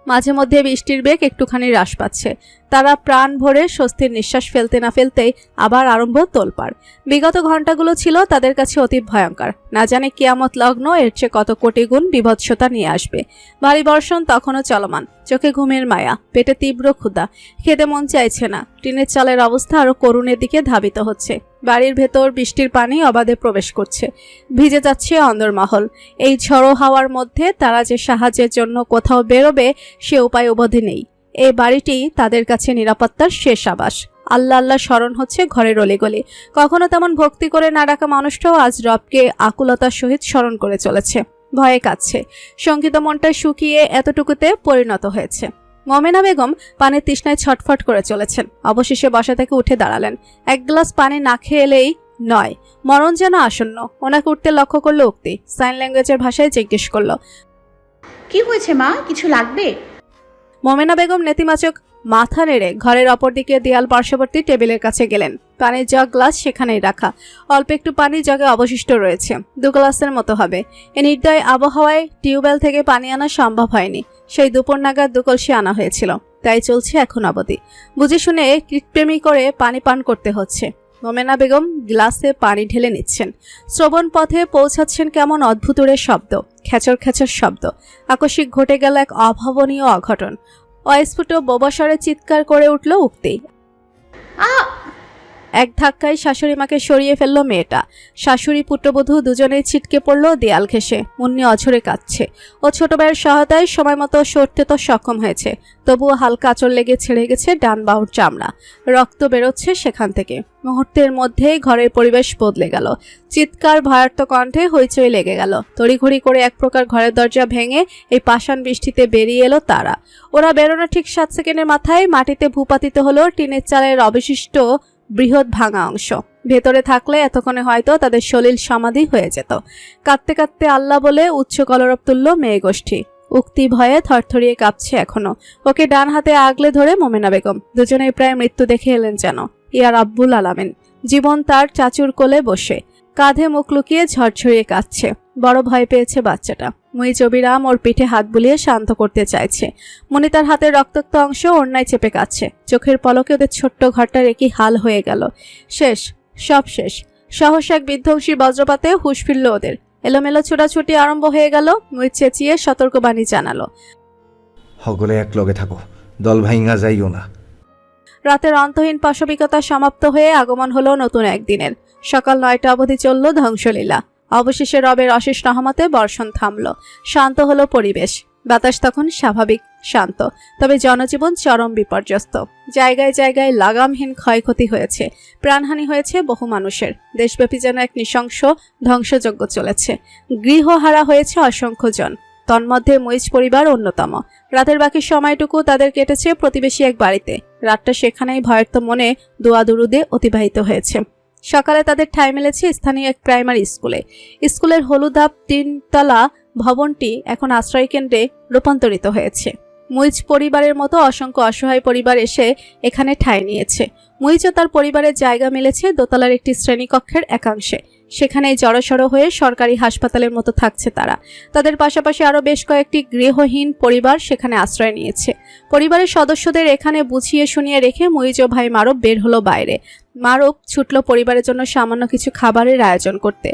A: মাঝে মধ্যে বৃষ্টির বেগ একটুখানি হ্রাস পাচ্ছে। তারা প্রাণ ভরে স্বস্তির নিঃশ্বাস ফেলতে না ফেলতেই আবার আরম্ভ তোলপাড়। বিগত ঘণ্টাগুলো ছিল তাদের কাছে অতি ভয়ঙ্কর। না জানে কিয়ামত লগ্ন এর চেয়ে কত কোটি গুণ বিভৎসতা নিয়ে আসবে। ভারী বর্ষণ তখনও চলমান। চোখে ঘুমের মায়া, পেটে তীব্র ক্ষুধা, খেতে মন চাইছে না। টিনের চালের অবস্থা আরো করুণের দিকে ধাবিত হচ্ছে। বাড়ির ভেতর বৃষ্টির পানি অবাধে প্রবেশ করছে। ভিজে যাচ্ছে অন্দরমহল। এই ঝড়ো হাওয়ার মধ্যে তারা যে সাহায্যের জন্য কোথাও বেরোবে সে উপায় অবধি নেই। এই বাড়িটি তাদের কাছে নিরাপত্তার শেষ আবাস। আল্লাহ আল্লাহ স্মরণ হচ্ছে ঘরের অলিগলি। কখনো তেমন ভক্তি করে না ডাকা মানুষটাও আজ রবকে আকুলতার সহিত স্মরণ করে চলেছে। ভয়ে কাঁদছে। শঙ্কিত মনটা শুকিয়ে এতটুকুতে পরিণত হয়েছে। মোমেনা বেগম পানির তৃষ্ণায় ছটফট করে চলেছেন। অবশেষে বসা থেকে উঠে দাঁড়ালেন। 1 গ্লাস পানি না খেয়ে এলেই নয়, মরণ যেন আসন্ন। ওনাকে উঠতে লক্ষ্য করলো উক্তি। সাইন ল্যাঙ্গুয়েজের ভাষায় জিজ্ঞেস করলো,
B: কি হয়েছে মা, কিছু লাগবে?
A: মোমেনা বেগম নেতিবাচক মাথা নেড়ে ঘরের অপর দিকে দেয়াল পার্শ্ববর্তী টেবিলের কাছে গেলেন। পানির জগ গ্লাস সেখানেই রাখা। অল্প একটু পানি জগে অবশিষ্ট রয়েছে, 2 গ্লাসের মতো হবে। এ নির্দয় আবহাওয়ায় টিউবওয়েল থেকে পানি আনা সম্ভব হয়নি। সেই দুপুর নাগাদ 2 কলসি আনা হয়েছিল, তাই চলছে এখন অবধি। বুঝে শুনে কৃতপ্রেমী করে পানি পান করতে হচ্ছে। মোমেনা বেগম গ্লাসে পানি ঢেলে নিচ্ছেন। শ্রবণ পথে পৌঁছাচ্ছেন কেমন অদ্ভুতরে শব্দ, খেচর খেচর শব্দ। আকস্মিক ঘটে গেল এক অভাবনীয় অঘটন। অস্ফুট বোবাস্বরে চিৎকার করে উঠল উক্তি। এক ধাক্কায় শাশুড়ি মাকে সরিয়ে ফেলল মেয়েটা। শাশুড়ি পুত্রবধূ দুজনেই ছিটকে পড়ল দেয়াল ঘেঁষে। মুন্নি অঝরে কাঁদছে। ও ছোট ভাইয়ের সহায়তায় সময় মতো সরতে তো সক্ষম হয়েছে, তবুও হালকা আঁচড় লেগে ছেড়ে গেছে ডান বাহুর চামড়া। রক্ত বেরোচ্ছে সেখান থেকে। মুহূর্তের মধ্যেই ঘরের পরিবেশ বদলে গেল। চিৎকার ভয়ার্ত কণ্ঠে হইচই লেগে গেল। তড়িঘড়ি করে এক প্রকার ঘরের দরজা ভেঙে এই পাষাণ বৃষ্টিতে বেরিয়ে এলো তারা। ওরা বেরোনোর ঠিক 7 সেকেন্ডের মাথায় মাটিতে ভূপাতিত হলো টিনের চালের অবশিষ্ট বৃহৎ ভাঙা অংশ। ভেতরে থাকলে এতক্ষণে হয়তো তাদের সলিল সমাধি হয়ে যেত। কাঁদতে কাঁদতে আল্লাহ বলে উচ্চ কলরব তুলল মেয়ে গোষ্ঠী। উক্তি ভয়ে থরথরিয়ে কাঁপছে এখনো। ওকে ডান হাতে আগলে ধরে মোমেনা বেগম। দুজনেই প্রায় মৃত্যু দেখে এলেন যেন। ইয়া রাব্বুল আলামিন। জীবন তার চাচুর কোলে বসে কাঁধে মুখ লুকিয়ে ঝরঝরিয়ে কাঁদছে। বড় ভয় পেয়েছে বাচ্চাটা। মুইজ অবিরাম ওর পিঠে হাত বুলিয়ে শান্ত করতে চাইছে। মনি তার হাতের রক্তাক্ত অংশ ওড়নায় চেপে কাচ্ছে। চোখের পলকে ওদের ছোট্ট ঘরটার একই হাল হয়ে গেল। শেষ। সব শেষ। সহসা এক বিধ্বংসী বজ্রপাতে হুঁশ ফিরল ওদের। এলোমেলো ছোটাছুটি আরম্ভ হয়ে গেল। মুইজ চেঁচিয়ে সতর্কবাণী জানালো,
C: সকলে এক লগে থাকো, দল ভাইঙ্গা যাইও না।
A: রাতের অন্তহীন পাশবিকতা সমাপ্ত হয়ে আগমন হলো নতুন একদিনের। সকাল 9টা অবধি চলল ধ্বংসলীলা। অবশেষে রবের অশেষ রহমতে বর্ষণ থামল। শান্ত হলো পরিবেশ। বাতাস তখন স্বাভাবিক শান্ত, তবে জনজীবন চরম বিপর্যস্ত। জায়গায় জায়গায় লাগামহীন ক্ষয়ক্ষতি হয়েছে, প্রাণহানি হয়েছে বহু মানুষের। দেশব্যাপী যেন এক নৃশংস ধ্বংসযজ্ঞ চলেছে। গৃহহারা হয়েছে অসংখ্য জন, তন্মধ্যে মুইজ পরিবার অন্যতম। রাতের বাকি সময়টুকু তাদের কেটেছে প্রতিবেশী এক বাড়িতে। রাতটা সেখানেই ভয়ার্ত মনে দোয়া দুরুদে অতিবাহিত হয়েছে। সকালে তাদের ঠাঁই মিলেছে স্থানীয় এক প্রাইমারি স্কুলে। স্কুলের হলুদাব 3তলা ভবনটি এখন আশ্রয়কেন্দ্রে রূপান্তরিত হয়েছে। মুইজ পরিবারের মতো অসংখ্য অসহায় পরিবার এসে এখানে ঠাঁই নিয়েছে। মুইজ ও তার পরিবারের জায়গা মিলেছে দোতলার একটি শ্রেণীকক্ষের একাংশে। সেখানেই জড়সড় হয়ে সরকারি হাসপাতালের মতো থাকছে তারা। তাদের পাশাপাশি আরও বেশ কয়েকটি গৃহহীন পরিবার সেখানে আশ্রয় নিয়েছে। পরিবারের সদস্যদের এখানে বুঝিয়ে শুনিয়ে রেখে মুইজ ও ভাই মারুফ বের হলো বাইরে। মারুফ ছুটল পরিবারের জন্য সামান্য কিছু খাবারের আয়োজন করতে।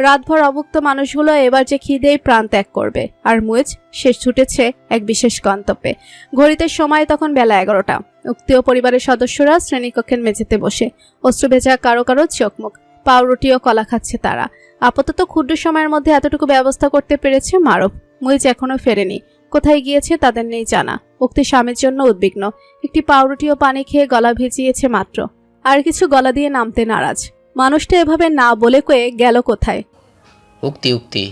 A: রাতভর অভুক্ত মানুষগুলো এবার যে খিদেই প্রাণ ত্যাগ করবে, আর মুইজ শেষ ছুটেছে এক বিশেষ গন্তব্যে। ঘড়িতে সময় তখন বেলা 11টা। উক্তি ও পরিবারের সদস্যরা শ্রেণীকক্ষের মেঝেতে বসে অশ্রু ভেজা কারো কারো চোখমুখ। পাউরুটি ও কলা খাচ্ছে তারা। আপাতত ক্ষুদ্র সময়ের মধ্যে এতটুকু ব্যবস্থা করতে পেরেছে মারুফ। মুইজ এখনো ফেরেনি, কোথায় গিয়েছে তাদের নেই জানা। উক্তি স্বামীর জন্য উদ্বিগ্ন। একটি পাউরুটি ও পানি খেয়ে গলা ভিজিয়েছে মাত্র, আর কিছু গলা দিয়ে নামতে নারাজ। মানুষটা এভাবে না বলে কয়ে গেল কোথায়?
G: উক্তি উক্তি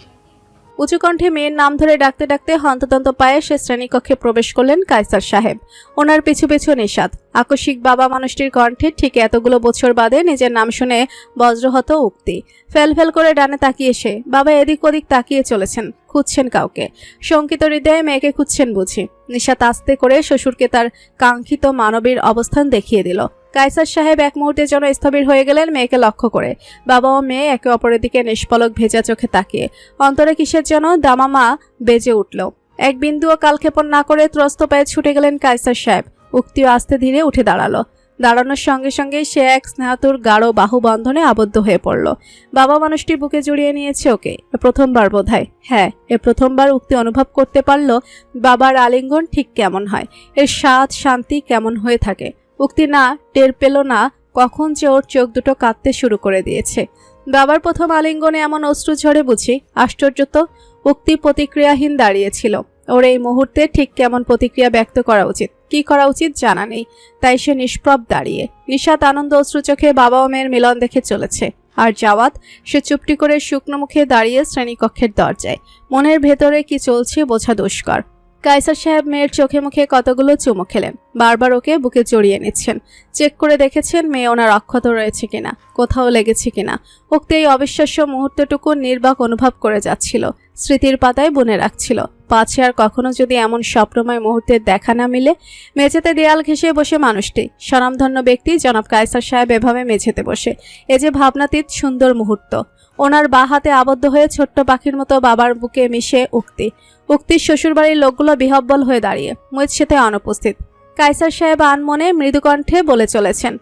A: উঁচু কণ্ঠে মেয়ের নাম ধরে ডাকতে ডাকতে হন্তদন্ত পায়ে সে শ্রেণীকক্ষে প্রবেশ করলেন কায়সার সাহেব। ওনার পিছু পিছু নিষাদ। আকস্মিক বাবা মানুষটির কণ্ঠে ঠিক এতগুলো বছর বাদে নিজের নাম শুনে বজ্রহত উক্তি। ফেল ফেল করে ডানে তাকিয়ে সে বাবা এদিক ওদিক তাকিয়ে চলেছেন, খুঁজছেন কাউকে। শঙ্কিত হৃদয়ে মেয়েকে খুঁজছেন বুঝি। নিশাত আস্তে করে শ্বশুরকে তার কাঙ্ক্ষিত মানবীর অবস্থান দেখিয়ে দিল। কায়সার সাহেব এক মুহূর্তে যেন স্থবির হয়ে গেলেন মেয়েকে লক্ষ্য করে। বাবা ও মেয়ে একে অপরের দিকে নিষ্পলক ভেজা চোখে তাকিয়ে। অন্তরে কিসের যেন দামামা বেজে উঠল। এক বিন্দুও কালক্ষেপণ না করে ত্রস্ত পায়ে ছুটে গেলেন কায়সার সাহেব। উক্তিও আস্তে ধীরে উঠে দাঁড়ালো। দাঁড়ানোর সঙ্গে সঙ্গে সে এক স্নেহাতুর গাঢ় বাহু বন্ধনে আবদ্ধ হয়ে পড়ল। বাবা মানুষটি বুকে জড়িয়ে নিয়েছে ওকে। প্রথমবার বোধহয়, হ্যাঁ এ প্রথমবার উক্তি অনুভব করতে পারল বাবার আলিঙ্গন ঠিক কেমন হয়, এর স্বাদ শান্তি কেমন হয়ে থাকে। উক্তি না টের পেল না কখন যে ওর চোখ দুটো কাঁদতে শুরু করে দিয়েছে। বাবার প্রথম আলিঙ্গনে এমন অশ্রু ঝরে বুঝি। আশ্চর্য তো, উক্তি প্রতিক্রিয়াহীন দাঁড়িয়েছিল। ওর এই মুহূর্তে ঠিক কেমন প্রতিক্রিয়া ব্যক্ত করা উচিত, কি করা উচিত জানা নেই। তাই সে নিষ্প্রভ দাঁড়িয়ে। নিশাত আনন্দ অশ্রু চোখে বাবা ও মেয়ের মিলন দেখে চলেছে। আর জাওয়াত সে চুপটি করে শুকনো মুখে দাঁড়িয়ে শ্রেণীকক্ষের দরজায়। মনের ভেতরে কি চলছে বোঝা দুষ্কর। কায়সার সাহেব মেয়ের চোখে মুখে কতগুলো চুমু খেলেন। বারবার ওকে বুকে জড়িয়ে নিচ্ছেন। চেক করে দেখেছেন মেয়ে ওনার অক্ষত রয়েছে কিনা, কোথাও লেগেছে কিনা। উক্তি এই অবিশ্বাস্য মুহূর্তটুকু নির্বাক অনুভব করে যাচ্ছিল। স্মৃতির পাতায় বুনে রাখছিল। পাছে আর কখনো যদি এমন স্বপ্নময় মুহূর্তের দেখা না মিলে। মেঝেতে দেয়াল ঘেঁষে বসে মানুষটি, স্বনামধন্য ব্যক্তি জনাব কায়সার সাহেব এভাবে মেঝেতে বসে। এ যে ভাবনাতীত সুন্দর মুহূর্ত। ওনার বা হাতে আবদ্ধ হয়ে ছোট্ট পাখির মতো বাবার বুকে মিশে উক্তি। উক্তির শ্বশুরবাড়ির লোকগুলো বিহব্বল হয়ে দাঁড়িয়ে। মুইজ সেতে অনুপস্থিত। কায়সার সাহেব আনমনে মৃদুকণ্ঠে বলে চলেছেন,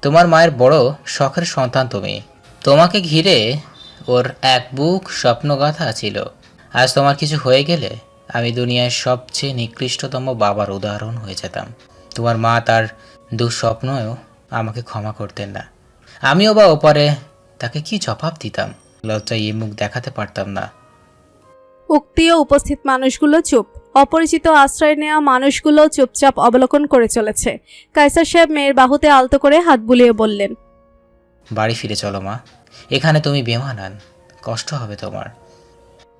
G: তোমার মায়ের বড় শখের সন্তান তুমি। তোমাকে ঘিরে ওর এক বুক স্বপ্নগাথা ছিল। আজ তোমার কিছু হয়ে গেলে আমি দুনিয়ার সবচেয়ে নিকৃষ্টতম বাবার উদাহরণ হয়ে যেতাম। তোমার মা তার দুঃস্বপ্নও আমাকে ক্ষমা করতেন না। আমিও বা ওপারে তাকে কি জবাব দিতাম? লজ্জায় এই মুখ দেখাতে পারতাম না।
A: উক্তি ও উপস্থিত মানুষগুলো চুপ। অপরিচিত আশ্রয় নেওয়া মানুষগুলো চুপচাপ অবলোকন করে চলেছে। কায়সার সাহেব মেয়ের বাহুতে আলতো করে হাত বুলিয়ে বললেন,
G: বাড়ি ফিরে চলো মা, এখানে তুমি বেমানান, কষ্ট হবে তোমার।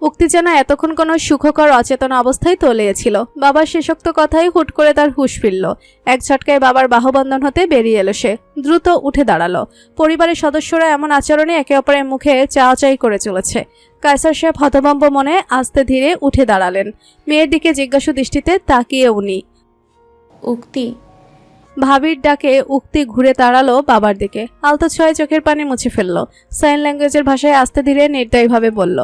A: উক্তি যেন এতক্ষণ কোনো সুখকর অচেতন অবস্থায় তলিয়েছিল। বাবার শেষোক্ত কথাই হুট করে তার হুঁশ ফিরল। এক ঝটকায় বাবার বাহুবন্ধন হতে বেরিয়ে এলো সে। দ্রুত উঠে দাঁড়ালো। পরিবারের সদস্যরা এমন আচরণে একে অপরের মুখে চাওয়াচাই করে চলেছে। কায়সার সাহেব হতভম্ব মনে আস্তে ধীরে উঠে দাঁড়ালেন। মেয়ের দিকে জিজ্ঞাসু দৃষ্টিতে তাকিয়ে উনি।
I: উক্তি।
A: ভাবির ডাকে উক্তি ঘুরে দাঁড়ালো বাবার দিকে। আলতো ছয় চোখের পানি মুছে ফেলল। সাইন ল্যাঙ্গুয়েজের ভাষায় আস্তে ধীরে নির্দয়ভাবে বলল,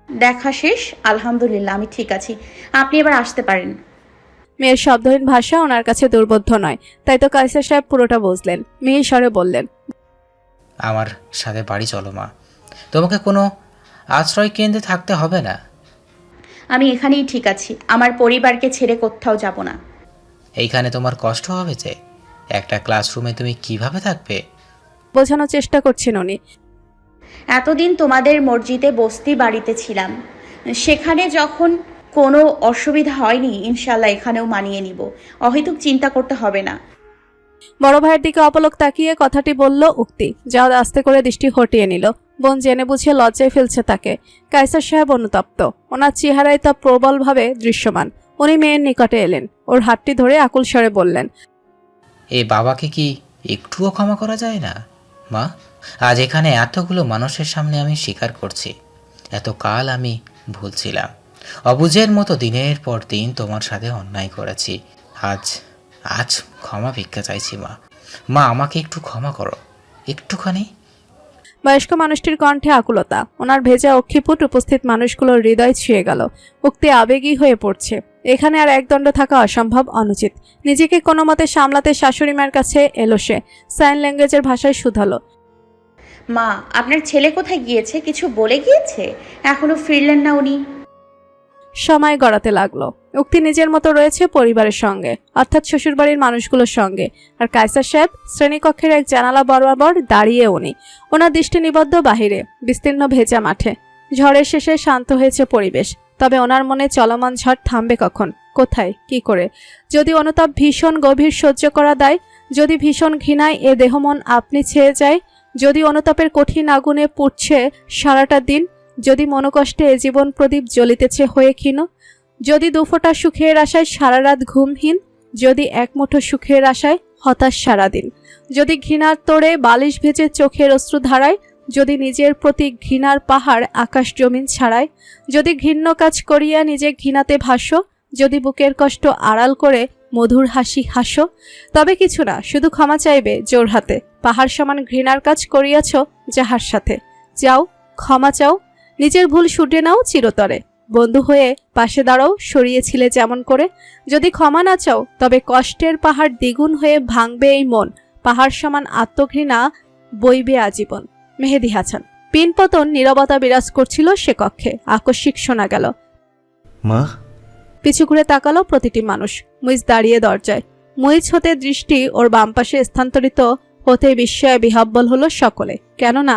B: দেখা শেষ, আলহামদুলিল্লাহ আমি ঠিক আছি, আপনি এবার আসতে পারেন।
A: মেয়ের শব্দহীন ভাষা ওনার কাছে দুর্বোধ্য নয়, তাই তো কায়সার সাহেব পুরোটা বুঝলেন। মেয়ে স্বরে বললেন,
G: আমার সাথে বাড়ি চলো মা, তোমাকে কোনো আশ্রয় কেন্দ্রে থাকতে হবে না।
B: আমি এখানেই ঠিক আছি, আমার পরিবারকে ছেড়ে কোথাও যাব না।
G: এইখানে তোমার কষ্ট হবে যে, একটা ক্লাসরুমে তুমি কিভাবে থাকবে?
A: বোঝানোর চেষ্টা করছেন উনি।
B: এতদিন তোমাদের মসজিদে বস্তি বাড়িতে ছিলাম, সেখানে যখন কোনো অসুবিধা হয়নি, ইনশাল্লাহ এখানেও মানিয়ে নিব। অহেতুক চিন্তা করতে হবে না।
A: বড় ভাইয়ের দিকে অপলক তাকিয়ে কথাটি বলল উক্তি। জাওয়াদ আস্তে করে দৃষ্টি হটিয়ে নিল। বোন জেনে বুঝে লজ্জায় ফেলছে তাকে। কায়সার সাহেব অনুতপ্ত, ওনার চেহারায় তা প্রবলভাবে দৃশ্যমান। উনি মেয়ের নিকটে এলেন, ওর হাতটি ধরে আকুল স্বরে বললেন,
G: এই বাবাকে কি একটুও ক্ষমা করা যায় না মা? আজ এখানে এতগুলো মানুষের সামনে আমি স্বীকার করছি, এতকাল আমি ভুলছিলাম, অবুঝের মতো দিনের পর দিন তোমার সাথে অন্যায় করেছি। আজ আজ ক্ষমা ভিক্ষা চাইছি মা। মা, আমাকে একটু ক্ষমা করো, একটুখানি।
A: বয়স্ক মানুষটির কণ্ঠে আকুলতা। ওনার ভেজা অক্ষিপুট উপস্থিত মানুষগুলোর হৃদয় ছুঁয়ে গেল। উক্তি আবেগী হয়ে পড়ছে। এখানে আর একদণ্ড থাকা অসম্ভব, অনুচিত। নিজেকে কোনো মতে সামলাতে শাশুড়ি মায়ের কাছে এলো সে। সাইন ল্যাঙ্গুয়েজের ভাষায় শুধালো,
B: মা, আপনার ছেলে কোথায় গিয়েছে? কিছু বলে গিয়েছে? এখনো ফিরলেন না উনি?
A: সময় গড়াতে লাগলো। উক্তি নিজের মতো রয়েছে পরিবারের সঙ্গে, অর্থাৎ শ্বশুরবাড়ির মানুষগুলোর সঙ্গে। আর কায়সার সাহেব শ্রেণীকক্ষের এক জানালা বরাবর দাঁড়িয়ে উনি। ওনার দৃষ্টি নিবদ্ধ বাহিরে, বিস্তীর্ণ ভেজা মাঠে। ঝড়ের শেষে শান্ত হয়েছে পরিবেশ, তবে ওনার মনে চলমান ঝড় থামবে কখন, কোথায়, কি করে? যদি অনুতাপ ভীষণ গভীর সহ্য করা দেয়, যদি ভীষণ ঘৃণায় এ দেহমন আপনি ছেয়ে যায়, যদি অনুতাপের কঠিন আগুনে পুড়ছে সারাটা দিন, যদি মনোকষ্টে এ জীবন প্রদীপ জ্বলিতেছে হয়ে ক্ষীণ, যদি দুফোঁটা সুখের আশায় সারা রাত ঘুমহীন, যদি এক মুঠো সুখের আশায় হতাশ সারাদিন, যদি ঘৃণার তোড়ে বালিশ ভেজে চোখের অশ্রু ধারায়, যদি নিজের প্রতি ঘৃণার পাহাড় আকাশ জমিন ছাড়ায়, যদি ঘৃণ্য কাজ করিয়া নিজে ঘৃণাতে ভাসো, যদি বুকের কষ্ট আড়াল করে মধুর হাসি হাসো, তবে কিছু না, শুধু ক্ষমা চাইবে জোর হাতে। পাহাড় সমান ঘৃণার কাজ করিয়াছ যাহার সাথে, যাও ক্ষমা চাও, নিজের ভুল শুধরে নাও চিরতরে। বন্ধু হয়ে পাশে দাঁড়াও, সরিয়েছিলে যেমন করে। যদি ক্ষমা না চাও, তবে কষ্টের পাহাড় দ্বিগুণ হয়ে ভাঙবে এই মন। পাহাড় সমান আত্মঘৃণা বইবে আজীবন। মেহেদী হাসান। পিনপতন নীরবতা বিরাজ করছিল সে কক্ষে। আকস্মিক শোনা গেল,
C: মা।
A: পিছু ঘুরে তাকালো প্রতিটি মানুষ। মুইজ দাঁড়িয়ে দরজায়। মুইজ হতে দৃষ্টি ওর বাম পাশে স্থানান্তরিত হতে বিস্ময়ে বিহ্বল হলো সকলে। কেননা